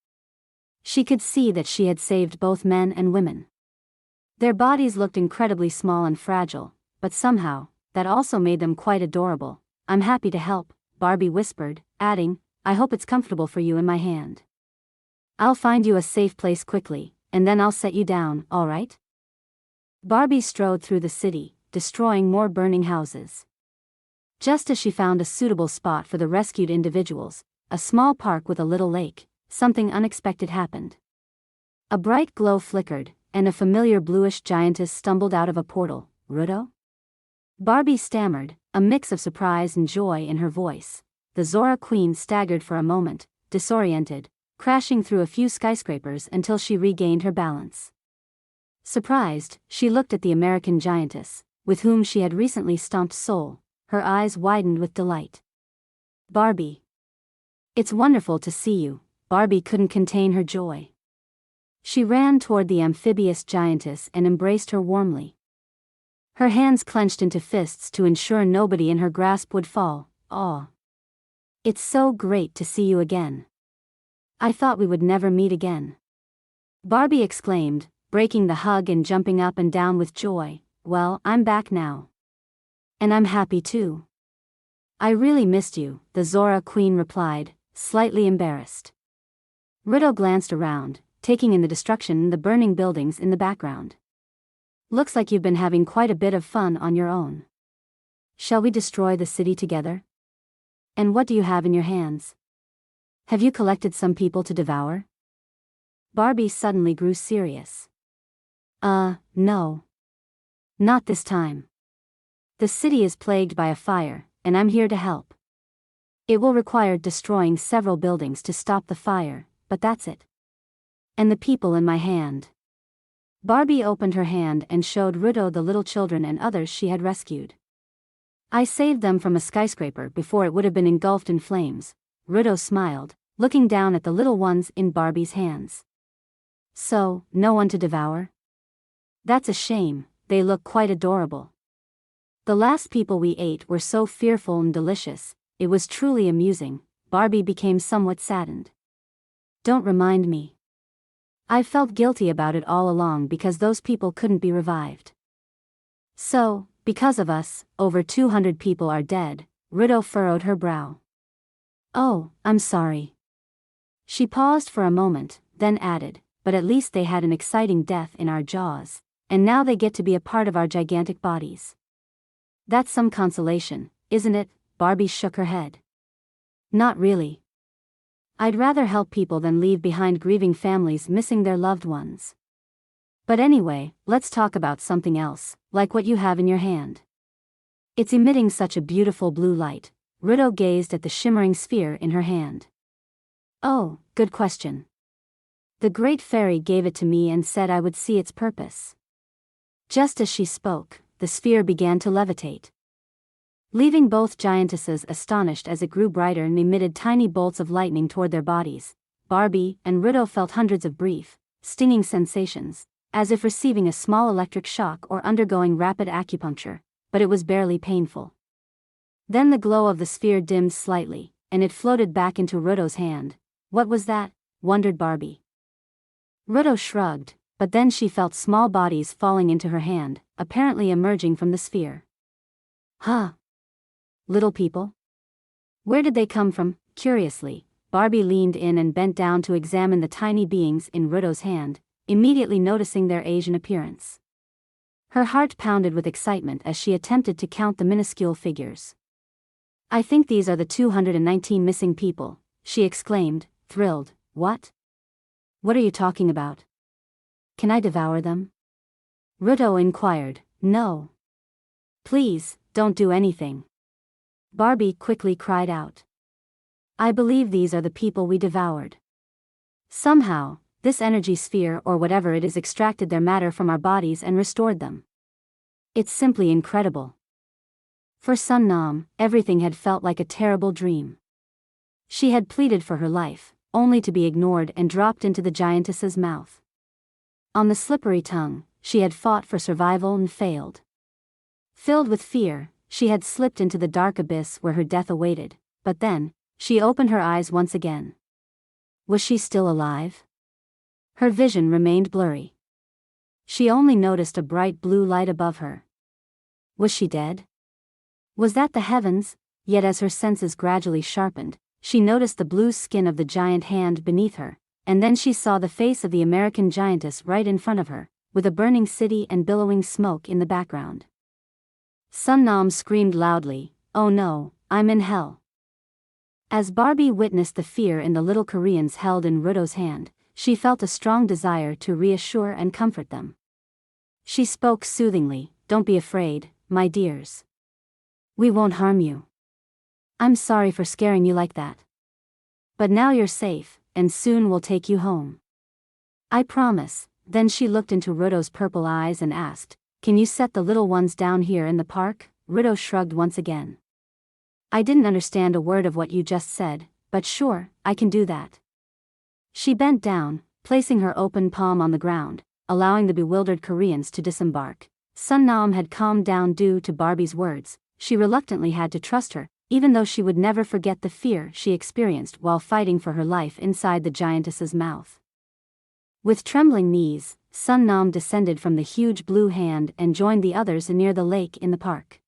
She could see that she had saved both men and women. Their bodies looked incredibly small and fragile, but somehow, that also made them quite adorable. "I'm happy to help," Barbie whispered, adding, "I hope it's comfortable for you in my hand. I'll find you a safe place quickly, and then I'll set you down, all right?" Barbie strode through the city, destroying more burning houses. Just as she found a suitable spot for the rescued individuals, a small park with a little lake, something unexpected happened. A bright glow flickered, and a familiar bluish giantess stumbled out of a portal. "Ruto?" Barbie stammered, a mix of surprise and joy in her voice. The Zora Queen staggered for a moment, disoriented, crashing through a few skyscrapers until she regained her balance. Surprised, she looked at the American giantess, with whom she had recently stomped Seoul. Her eyes widened with delight. Barbie. It's wonderful to see you. Barbie couldn't contain her joy. She ran toward the amphibious giantess and embraced her warmly. Her hands clenched into fists to ensure nobody in her grasp would fall. "Aw. It's so great to see you again. I thought we would never meet again," Barbie exclaimed, breaking the hug and jumping up and down with joy. "Well, I'm back now. And I'm happy too." "I really missed you," the Zora Queen replied, slightly embarrassed. Ruto glanced around, taking in the destruction and the burning buildings in the background. "Looks like you've been having quite a bit of fun on your own. Shall we destroy the city together? And what do you have in your hands? Have you collected some people to devour?" Barbie suddenly grew serious. No. Not this time. The city is plagued by a fire, and I'm here to help. It will require destroying several buildings to stop the fire, but that's it. And the people in my hand." Barbie opened her hand and showed Ruto the little children and others she had rescued. "I saved them from a skyscraper before it would have been engulfed in flames," Ruto smiled, looking down at the little ones in Barbie's hands. "So, no one to devour? That's a shame, they look quite adorable. The last people we ate were so fearful and delicious, it was truly amusing." Barbie became somewhat saddened. "Don't remind me. I've felt guilty about it all along because those people couldn't be revived. So, because of us, over 200 people are dead." Ruto furrowed her brow. "Oh, I'm sorry." She paused for a moment, then added, "But at least they had an exciting death in our jaws, and now they get to be a part of our gigantic bodies. That's some consolation, isn't it?" Barbie shook her head. "Not really. I'd rather help people than leave behind grieving families missing their loved ones. But anyway, let's talk about something else, like what you have in your hand. It's emitting such a beautiful blue light." Ruto gazed at the shimmering sphere in her hand. "Oh, good question. The Great Fairy gave it to me and said I would see its purpose." Just as she spoke, the sphere began to levitate, leaving both giantesses astonished as it grew brighter and emitted tiny bolts of lightning toward their bodies. Barbie and Ruto felt hundreds of brief, stinging sensations, as if receiving a small electric shock or undergoing rapid acupuncture, but it was barely painful. Then the glow of the sphere dimmed slightly, and it floated back into Ruto's hand. "What was that?" wondered Barbie. Ruto shrugged, but then she felt small bodies falling into her hand, apparently emerging from the sphere. "Huh? Little people? Where did they come from?" Curiously, Barbie leaned in and bent down to examine the tiny beings in Ruto's hand, immediately noticing their Asian appearance. Her heart pounded with excitement as she attempted to count the minuscule figures. "I think these are the 219 missing people," she exclaimed, thrilled. "What? What are you talking about? Can I devour them?" Ruto inquired. "No. Please, don't do anything," Barbie quickly cried out. "I believe these are the people we devoured. Somehow, this energy sphere or whatever it is extracted their matter from our bodies and restored them. It's simply incredible." For Sun Nam, everything had felt like a terrible dream. She had pleaded for her life, only to be ignored and dropped into the giantess's mouth. On the slippery tongue, she had fought for survival and failed. Filled with fear, she had slipped into the dark abyss where her death awaited, but then, she opened her eyes once again. Was she still alive? Her vision remained blurry. She only noticed a bright blue light above her. Was she dead? Was that the heavens? Yet as her senses gradually sharpened, she noticed the blue skin of the giant hand beneath her, and then she saw the face of the American giantess right in front of her, with a burning city and billowing smoke in the background. Sun Nam screamed loudly, "Oh no, I'm in hell." As Barbie witnessed the fear in the little Koreans held in Ruto's hand, she felt a strong desire to reassure and comfort them. She spoke soothingly, "Don't be afraid, my dears. We won't harm you. I'm sorry for scaring you like that. But now you're safe, and soon we'll take you home. I promise." Then she looked into Ruto's purple eyes and asked, "Can you set the little ones down here in the park?" Ruto shrugged once again. "I didn't understand a word of what you just said, but sure, I can do that." She bent down, placing her open palm on the ground, allowing the bewildered Koreans to disembark. Sun Nam had calmed down due to Barbie's words. She reluctantly had to trust her, even though she would never forget the fear she experienced while fighting for her life inside the giantess's mouth. With trembling knees, Sun Nam descended from the huge blue hand and joined the others near the lake in the park.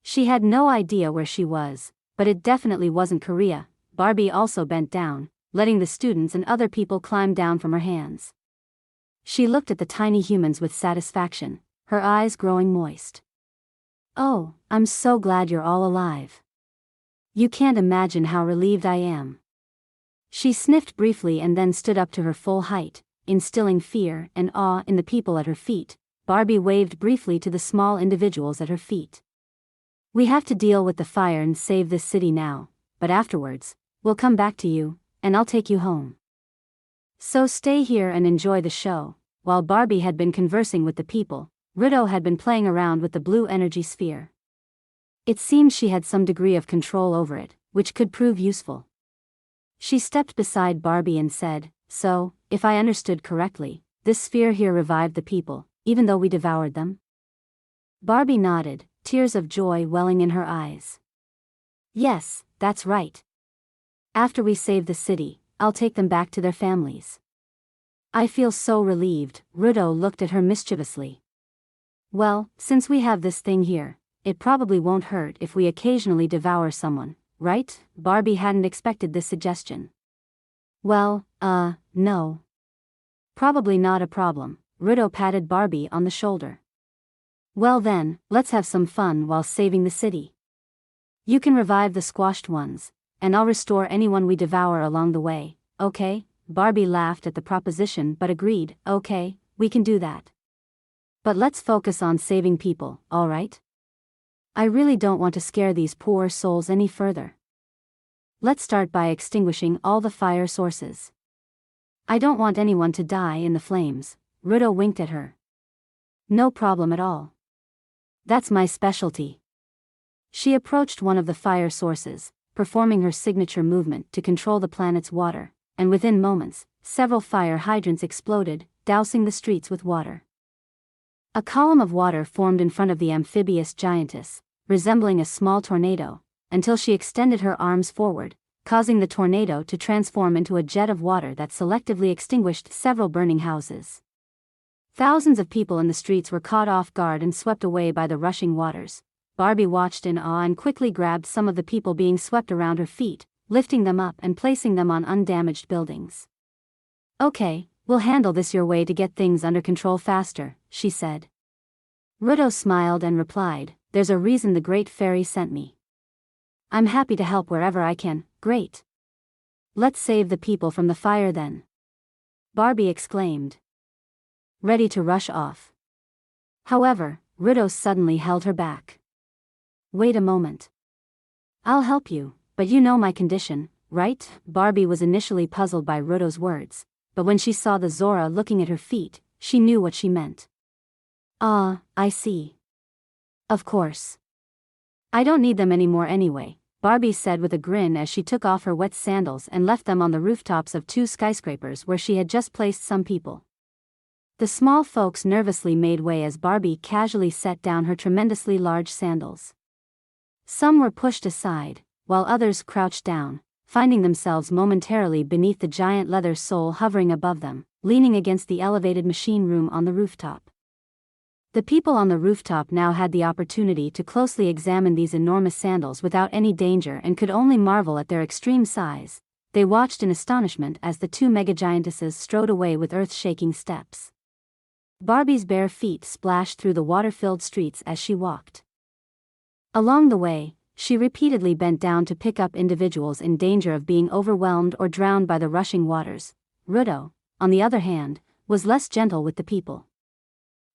She had no idea where she was, but it definitely wasn't Korea. Barbie also bent down, letting the students and other people climb down from her hands. She looked at the tiny humans with satisfaction, her eyes growing moist. "Oh, I'm so glad you're all alive. You can't imagine how relieved I am." She sniffed briefly and then stood up to her full height, instilling fear and awe in the people at her feet. Barbie waved briefly to the small individuals at her feet. "We have to deal with the fire and save this city now, but afterwards, we'll come back to you, and I'll take you home. So stay here and enjoy the show." While Barbie had been conversing with the people, Ruto had been playing around with the blue energy sphere. It seemed she had some degree of control over it, which could prove useful. She stepped beside Barbie and said, "So, if I understood correctly, this sphere here revived the people, even though we devoured them?" Barbie nodded, tears of joy welling in her eyes. "Yes, that's right. After we save the city, I'll take them back to their families." "I feel so relieved." Ruto looked at her mischievously. "Well, since we have this thing here, it probably won't hurt if we occasionally devour someone, right?" Barbie hadn't expected this suggestion. "Well, no. Probably not a problem." Ruto patted Barbie on the shoulder. "Well then, let's have some fun while saving the city. You can revive the squashed ones, and I'll restore anyone we devour along the way, okay?" Barbie laughed at the proposition but agreed, "Okay, we can do that. But let's focus on saving people, alright? I really don't want to scare these poor souls any further. Let's start by extinguishing all the fire sources. I don't want anyone to die in the flames." Ruto winked at her. "No problem at all. That's my specialty." She approached one of the fire sources, performing her signature movement to control the planet's water, and within moments, several fire hydrants exploded, dousing the streets with water. A column of water formed in front of the amphibious giantess, resembling a small tornado, until she extended her arms forward, causing the tornado to transform into a jet of water that selectively extinguished several burning houses. Thousands of people in the streets were caught off guard and swept away by the rushing waters. Barbie watched in awe and quickly grabbed some of the people being swept around her feet, lifting them up and placing them on undamaged buildings. "Okay, we'll handle this your way to get things under control faster," she said. Ruto smiled and replied, "There's a reason the Great Fairy sent me. I'm happy to help wherever I can." "Great. Let's save the people from the fire then," Barbie exclaimed, ready to rush off. However, Ruto suddenly held her back. "Wait a moment. I'll help you, but you know my condition, right?" Barbie was initially puzzled by Ruto's words, but when she saw the Zora looking at her feet, she knew what she meant. "Ah, I see. Of course. I don't need them anymore anyway," Barbie said with a grin as she took off her wet sandals and left them on the rooftops of 2 skyscrapers where she had just placed some people. The small folks nervously made way as Barbie casually set down her tremendously large sandals. Some were pushed aside, while others crouched down, finding themselves momentarily beneath the giant leather sole hovering above them, leaning against the elevated machine room on the rooftop. The people on the rooftop now had the opportunity to closely examine these enormous sandals without any danger and could only marvel at their extreme size. They watched in astonishment as the 2 mega-giantesses strode away with earth-shaking steps. Barbie's bare feet splashed through the water-filled streets as she walked. Along the way, she repeatedly bent down to pick up individuals in danger of being overwhelmed or drowned by the rushing waters. Ruto, on the other hand, was less gentle with the people.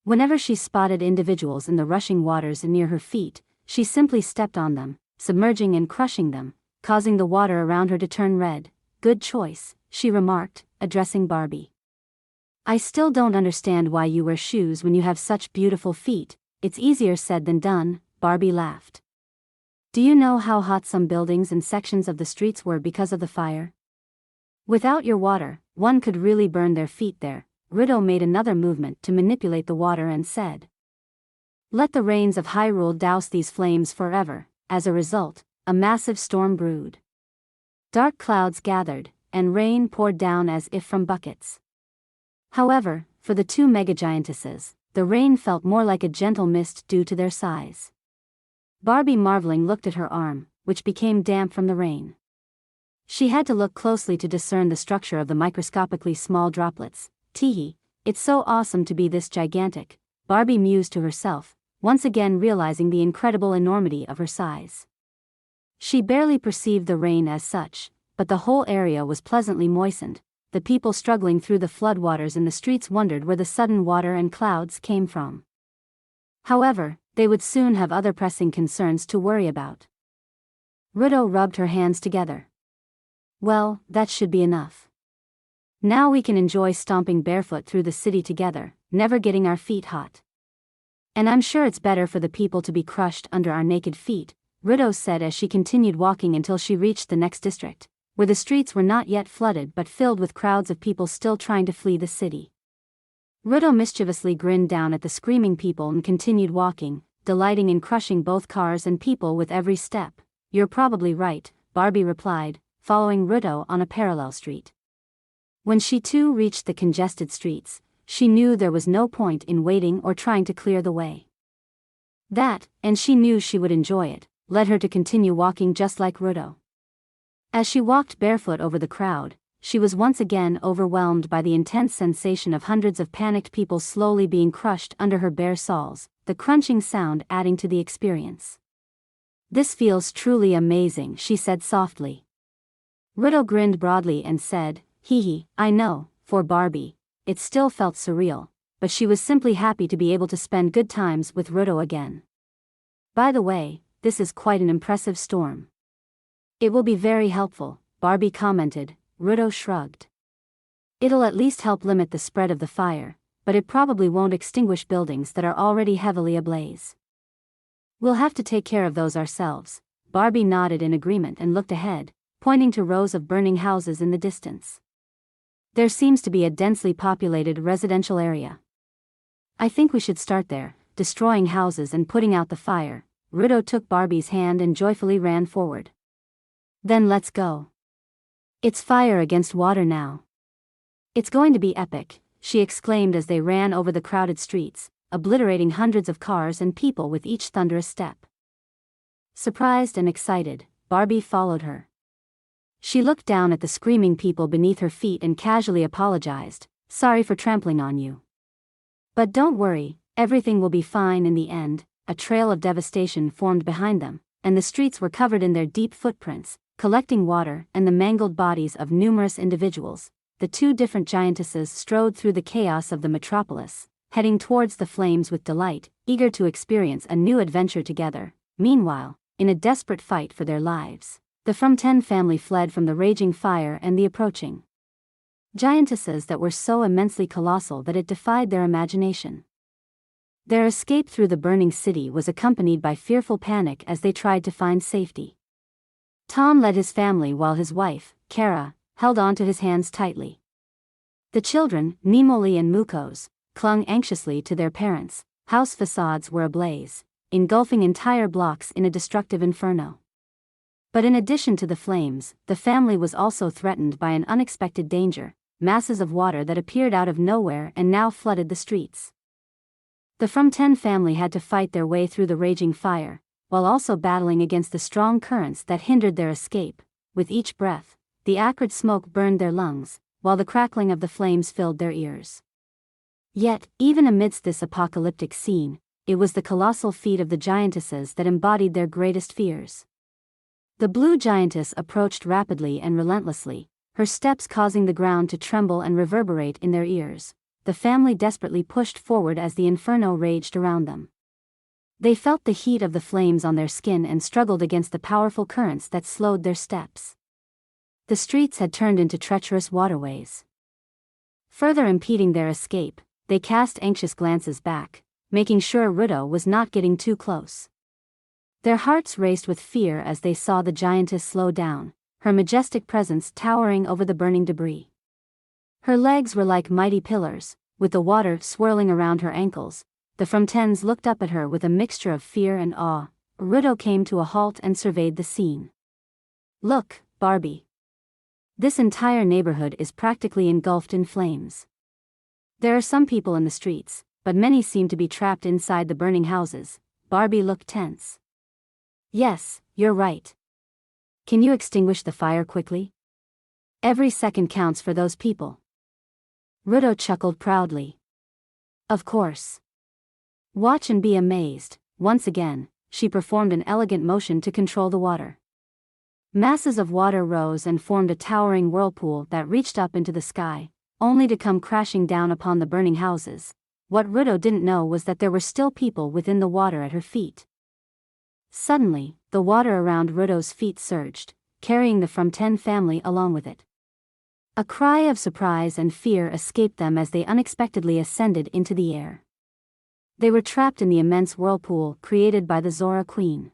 Whenever she spotted individuals in the rushing waters near her feet, she simply stepped on them, submerging and crushing them, causing the water around her to turn red. "Good choice," she remarked, addressing Barbie. "I still don't understand why you wear shoes when you have such beautiful feet." "It's easier said than done," Barbie laughed. "Do you know how hot some buildings and sections of the streets were because of the fire? Without your water, one could really burn their feet there." Ruto made another movement to manipulate the water and said, "Let the rains of Hyrule douse these flames forever." As a result, a massive storm brewed. Dark clouds gathered, and rain poured down as if from buckets. However, for the two mega-giantesses, the rain felt more like a gentle mist due to their size. Barbie, marveling, looked at her arm, which became damp from the rain. She had to look closely to discern the structure of the microscopically small droplets. "Teehee, it's so awesome to be this gigantic," Barbie mused to herself, once again realizing the incredible enormity of her size. She barely perceived the rain as such, but the whole area was pleasantly moistened. The people struggling through the floodwaters in the streets wondered where the sudden water and clouds came from. However, they would soon have other pressing concerns to worry about. Ruto rubbed her hands together. "Well, that should be enough. Now we can enjoy stomping barefoot through the city together, never getting our feet hot. And I'm sure it's better for the people to be crushed under our naked feet," Ruto said as she continued walking until she reached the next district, where the streets were not yet flooded but filled with crowds of people still trying to flee the city. Ruto mischievously grinned down at the screaming people and continued walking, delighting in crushing both cars and people with every step. "You're probably right," Barbie replied, following Ruto on a parallel street. When she too reached the congested streets, she knew there was no point in waiting or trying to clear the way. That, and she knew she would enjoy it, led her to continue walking just like Ruto. As she walked barefoot over the crowd, she was once again overwhelmed by the intense sensation of hundreds of panicked people slowly being crushed under her bare soles, the crunching sound adding to the experience. "This feels truly amazing," she said softly. Ruto grinned broadly and said, "Hee hee, I know." For Barbie, it still felt surreal, but she was simply happy to be able to spend good times with Ruto again. "By the way, this is quite an impressive storm." "It will be very helpful," Barbie commented. Ruto shrugged. "It'll at least help limit the spread of the fire, but it probably won't extinguish buildings that are already heavily ablaze. We'll have to take care of those ourselves." Barbie nodded in agreement and looked ahead, pointing to rows of burning houses in the distance. "There seems to be a densely populated residential area. I think we should start there, destroying houses and putting out the fire." Ruto took Barbie's hand and joyfully ran forward. "Then let's go. It's fire against water now. It's going to be epic," she exclaimed as they ran over the crowded streets, obliterating hundreds of cars and people with each thunderous step. Surprised and excited, Barbie followed her. She looked down at the screaming people beneath her feet and casually apologized, "Sorry for trampling on you. But don't worry, everything will be fine in the end." A trail of devastation formed behind them, and the streets were covered in their deep footprints, collecting water and the mangled bodies of numerous individuals. The two different giantesses strode through the chaos of the metropolis, heading towards the flames with delight, eager to experience a new adventure together. Meanwhile, in a desperate fight for their lives, the From 10 family fled from the raging fire and the approaching giantesses that were so immensely colossal that it defied their imagination. Their escape through the burning city was accompanied by fearful panic as they tried to find safety. Tom led his family while his wife, Kara, held on to his hands tightly. The children, Nimoli and Mukos, clung anxiously to their parents. House facades were ablaze, engulfing entire blocks in a destructive inferno. But in addition to the flames, the family was also threatened by an unexpected danger: masses of water that appeared out of nowhere and now flooded the streets. The From 10 family had to fight their way through the raging fire, while also battling against the strong currents that hindered their escape. With each breath, the acrid smoke burned their lungs, while the crackling of the flames filled their ears. Yet, even amidst this apocalyptic scene, it was the colossal feet of the giantesses that embodied their greatest fears. The blue giantess approached rapidly and relentlessly, her steps causing the ground to tremble and reverberate in their ears. The family desperately pushed forward as the inferno raged around them. They felt the heat of the flames on their skin and struggled against the powerful currents that slowed their steps. The streets had turned into treacherous waterways. Further impeding their escape, they cast anxious glances back, making sure Ruto was not getting too close. Their hearts raced with fear as they saw the giantess slow down, her majestic presence towering over the burning debris. Her legs were like mighty pillars, with the water swirling around her ankles. The Framtens looked up at her with a mixture of fear and awe. Ruto came to a halt and surveyed the scene. "Look, Barbie. This entire neighborhood is practically engulfed in flames. There are some people in the streets, but many seem to be trapped inside the burning houses." Barbie looked tense. "Yes, you're right. Can you extinguish the fire quickly? Every second counts for those people." Ruto chuckled proudly. "Of course. Watch and be amazed." Once again, she performed an elegant motion to control the water. Masses of water rose and formed a towering whirlpool that reached up into the sky, only to come crashing down upon the burning houses. What Ruto didn't know was that there were still people within the water at her feet. Suddenly, the water around Ruto's feet surged, carrying the Framten family along with it. A cry of surprise and fear escaped them as they unexpectedly ascended into the air. They were trapped in the immense whirlpool created by the Zora Queen.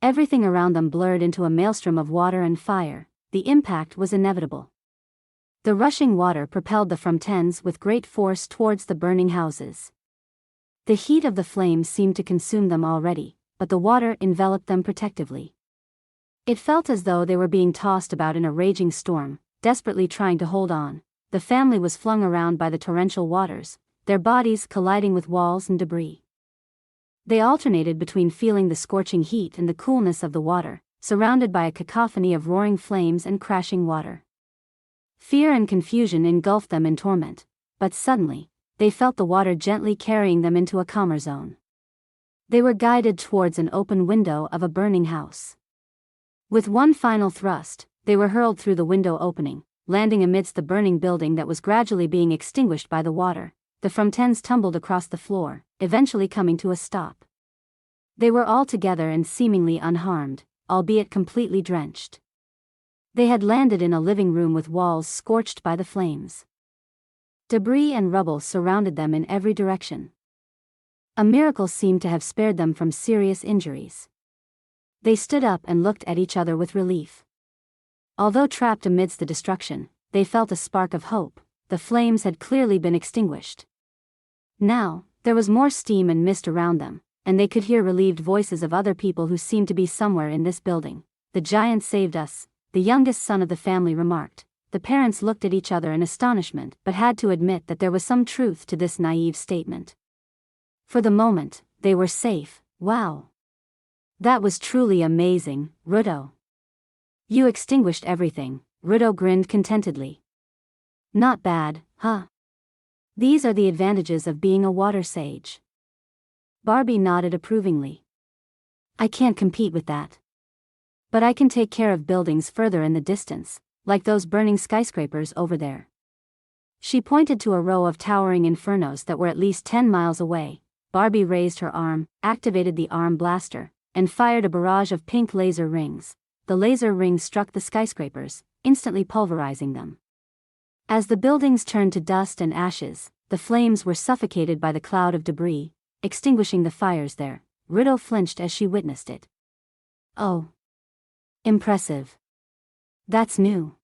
Everything around them blurred into a maelstrom of water and fire. The impact was inevitable. The rushing water propelled the Framtens with great force towards the burning houses. The heat of the flames seemed to consume them already, but the water enveloped them protectively. It felt as though they were being tossed about in a raging storm, desperately trying to hold on. The family was flung around by the torrential waters, their bodies colliding with walls and debris. They alternated between feeling the scorching heat and the coolness of the water, surrounded by a cacophony of roaring flames and crashing water. Fear and confusion engulfed them in torment, but suddenly, they felt the water gently carrying them into a calmer zone. They were guided towards an open window of a burning house. With one final thrust, they were hurled through the window opening, landing amidst the burning building that was gradually being extinguished by the water. The Framtens tumbled across the floor, eventually coming to a stop. They were all together and seemingly unharmed, albeit completely drenched. They had landed in a living room with walls scorched by the flames. Debris and rubble surrounded them in every direction. A miracle seemed to have spared them from serious injuries. They stood up and looked at each other with relief. Although trapped amidst the destruction, they felt a spark of hope. The flames had clearly been extinguished. Now, there was more steam and mist around them, and they could hear relieved voices of other people who seemed to be somewhere in this building. "The giant saved us," the youngest son of the family remarked. The parents looked at each other in astonishment but had to admit that there was some truth to this naive statement. For the moment, they were safe. "Wow. That was truly amazing, Ruto. You extinguished everything." Ruto grinned contentedly. "Not bad, huh? These are the advantages of being a water sage." Barbie nodded approvingly. "I can't compete with that. But I can take care of buildings further in the distance, like those burning skyscrapers over there." She pointed to a row of towering infernos that were at least 10 miles away. Barbie raised her arm, activated the arm blaster, and fired a barrage of pink laser rings. The laser rings struck the skyscrapers, instantly pulverizing them. As the buildings turned to dust and ashes, the flames were suffocated by the cloud of debris, extinguishing the fires there. Ruto flinched as she witnessed it. "Oh. Impressive. That's new.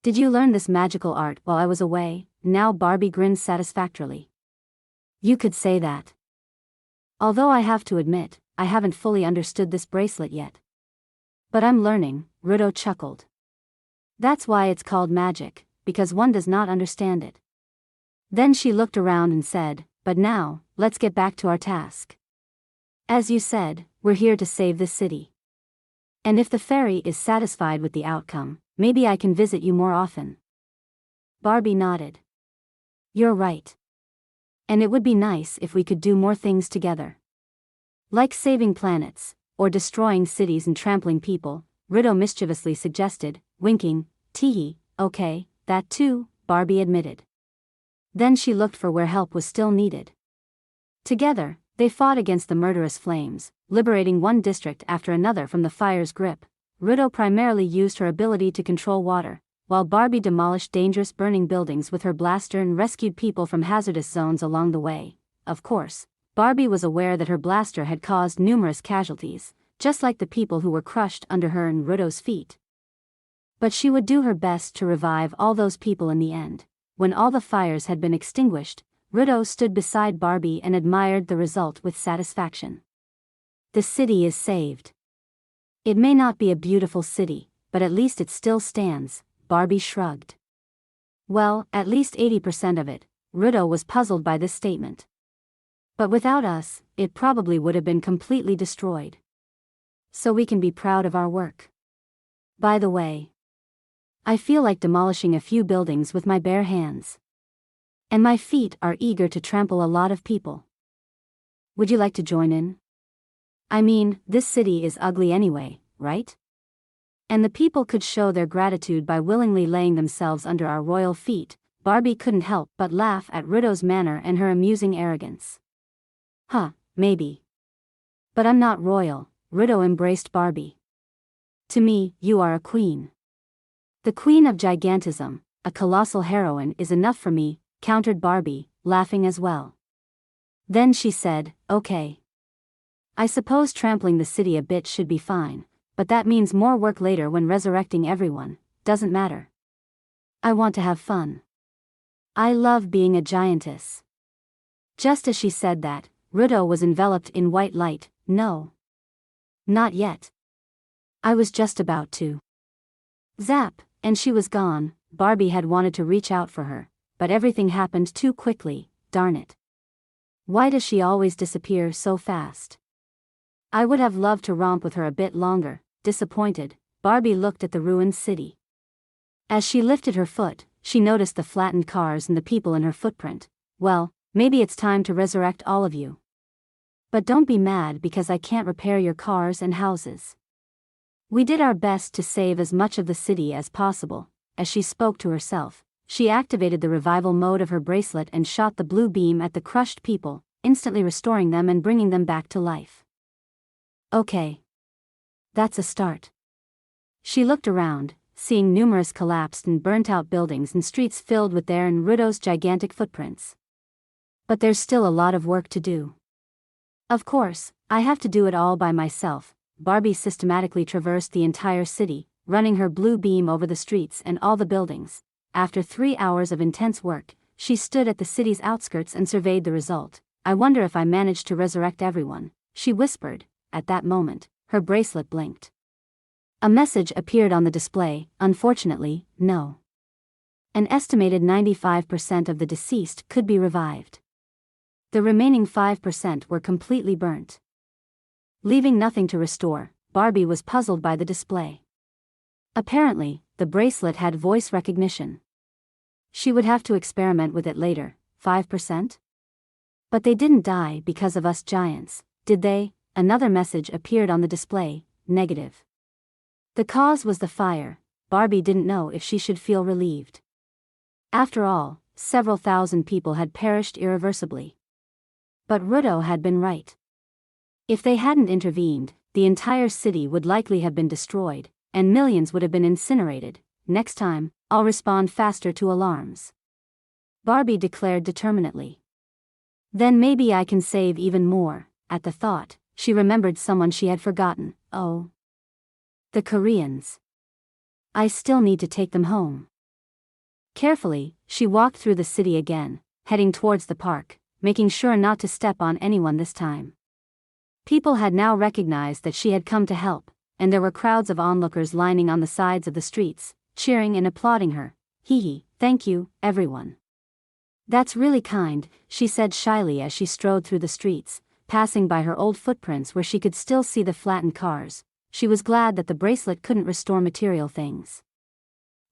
Did you learn this magical art while I was away?" Now Barbie grinned satisfactorily. "You could say that. Although I have to admit, I haven't fully understood this bracelet yet. But I'm learning," Ruto chuckled. "That's why it's called magic, because one does not understand it." Then she looked around and said, "But now, let's get back to our task. As you said, we're here to save this city. And if the fairy is satisfied with the outcome, maybe I can visit you more often." Barbie nodded. "You're right. And it would be nice if we could do more things together. Like saving planets, or destroying cities and trampling people," Ruto mischievously suggested, winking. "Teehee, okay, that too," Barbie admitted. Then she looked for where help was still needed. Together, They fought against the murderous flames, liberating one district after another from the fire's grip. Ruto primarily used her ability to control water, while Barbie demolished dangerous burning buildings with her blaster and rescued people from hazardous zones along the way. Of course, Barbie was aware that her blaster had caused numerous casualties, just like the people who were crushed under her and Ruto's feet. But she would do her best to revive all those people in the end. When all the fires had been extinguished, Ruto stood beside Barbie and admired the result with satisfaction. The city is saved. It may not be a beautiful city, but at least it still stands, Barbie shrugged. Well, at least 80% of it. Ruto was puzzled by this statement. But without us, it probably would have been completely destroyed. So we can be proud of our work. By the way, I feel like demolishing a few buildings with my bare hands. And my feet are eager to trample a lot of people. Would you like to join in? I mean, this city is ugly anyway, right? And the people could show their gratitude by willingly laying themselves under our royal feet. Barbie couldn't help but laugh at Ruto's manner and her amusing arrogance. Huh, maybe. But I'm not royal, Ruto embraced Barbie. To me, you are a queen. The queen of gigantism, a colossal heroine is enough for me, countered Barbie, laughing as well. Then she said, okay. I suppose trampling the city a bit should be fine, but that means more work later when resurrecting everyone, doesn't matter. I want to have fun. I love being a giantess. Just as she said that, Ruto was enveloped in white light. No. Not yet. I was just about to. Zap, and she was gone. Barbie had wanted to reach out for her, but everything happened too quickly, darn it. Why does she always disappear so fast? I would have loved to romp with her a bit longer. Disappointed, Barbie looked at the ruined city. As she lifted her foot, she noticed the flattened cars and the people in her footprint. Well, maybe it's time to resurrect all of you. But don't be mad because I can't repair your cars and houses. We did our best to save as much of the city as possible. As she spoke to herself, she activated the revival mode of her bracelet and shot the blue beam at the crushed people, instantly restoring them and bringing them back to life. Okay. That's a start. She looked around, seeing numerous collapsed and burnt-out buildings and streets filled with their and Ruto's gigantic footprints. But there's still a lot of work to do. Of course, I have to do it all by myself. Barbie systematically traversed the entire city, running her blue beam over the streets and all the buildings. After 3 hours of intense work, she stood at the city's outskirts and surveyed the result. I wonder if I managed to resurrect everyone, she whispered. At that moment, her bracelet blinked. A message appeared on the display. Unfortunately, no. An estimated 95% of the deceased could be revived. The remaining 5% were completely burnt. Leaving nothing to restore, Barbie was puzzled by the display. Apparently, the bracelet had voice recognition. She would have to experiment with it later. 5%? But they didn't die because of us giants, did they? Another message appeared on the display. Negative. The cause was the fire. Barbie didn't know if she should feel relieved. After all, several thousand people had perished irreversibly. But Ruto had been right. If they hadn't intervened, the entire city would likely have been destroyed, and millions would have been incinerated. Next time, I'll respond faster to alarms. Barbie declared determinedly. Then maybe I can save even more. At the thought, she remembered someone she had forgotten. Oh. The Koreans. I still need to take them home. Carefully, she walked through the city again, heading towards the park, making sure not to step on anyone this time. People had now recognized that she had come to help, and there were crowds of onlookers lining on the sides of the streets, cheering and applauding her. Hee, thank you, everyone. That's really kind, she said shyly as she strode through the streets, passing by her old footprints where she could still see the flattened cars. She was glad that the bracelet couldn't restore material things.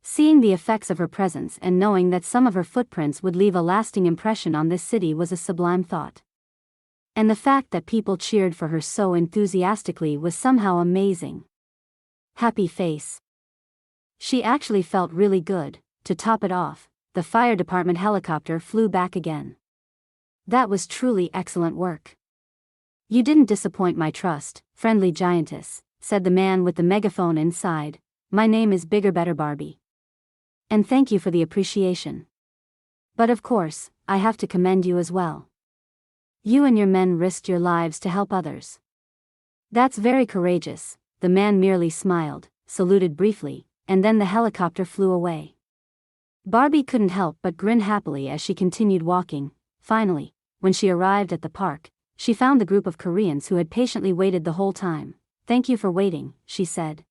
Seeing the effects of her presence and knowing that some of her footprints would leave a lasting impression on this city was a sublime thought. And the fact that people cheered for her so enthusiastically was somehow amazing. Happy face. She actually felt really good. To top it off, the fire department helicopter flew back again. That was truly excellent work. You didn't disappoint my trust, friendly giantess, said the man with the megaphone inside. My name is biggerBetterBarbie. And thank you for the appreciation. But of course, I have to commend you as well. You and your men risked your lives to help others. That's very courageous. The man merely smiled, saluted briefly, and then the helicopter flew away. Barbie couldn't help but grin happily as she continued walking. Finally, when she arrived at the park, she found the group of Koreans who had patiently waited the whole time. Thank you for waiting, she said,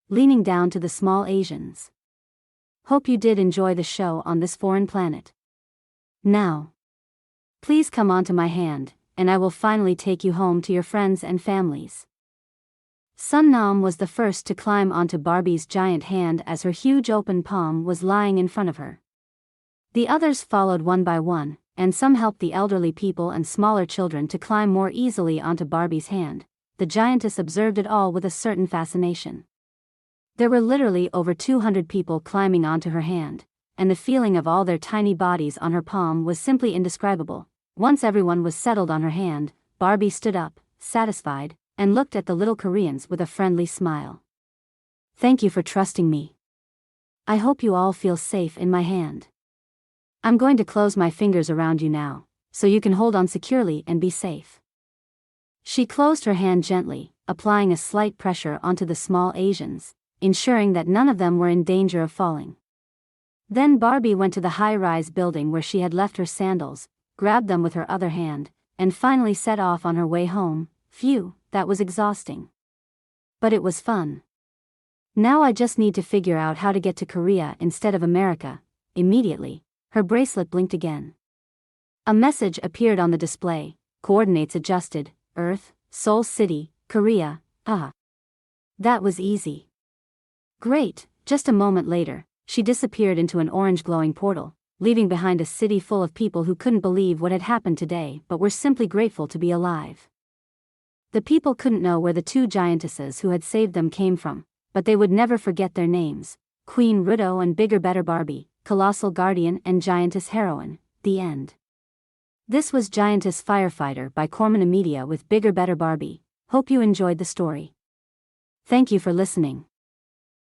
leaning down to the small Asians. Hope you did enjoy the show on this foreign planet. Now, please come onto my hand, and I will finally take you home to your friends and families. Sun Nam was the first to climb onto Barbie's giant hand as her huge open palm was lying in front of her. The others followed one by one, and some helped the elderly people and smaller children to climb more easily onto Barbie's hand. The giantess observed it all with a certain fascination. There were literally over 200 people climbing onto her hand, and the feeling of all their tiny bodies on her palm was simply indescribable. Once everyone was settled on her hand, Barbie stood up, satisfied, and looked at the little Koreans with a friendly smile. Thank you for trusting me. I hope you all feel safe in my hand. I'm going to close my fingers around you now, so you can hold on securely and be safe. She closed her hand gently, applying a slight pressure onto the small Asians, ensuring that none of them were in danger of falling. Then Barbie went to the high-rise building where she had left her sandals, grabbed them with her other hand, and finally set off on her way home. Phew, that was exhausting. But it was fun. Now I just need to figure out how to get to Korea instead of America. Immediately, her bracelet blinked again. A message appeared on the display. Coordinates adjusted. Earth, Seoul City, Korea. That was easy. Great. Just a moment later, she disappeared into an orange glowing portal, leaving behind a city full of people who couldn't believe what had happened today but were simply grateful to be alive. The people couldn't know where the two giantesses who had saved them came from, but they would never forget their names: Queen Ruto and biggerBetterBarbie, Colossal Guardian and Giantess Heroine. The end. This was Giantess Firefighter by Cormana Media with biggerBetterBarbie. Hope you enjoyed the story. Thank you for listening.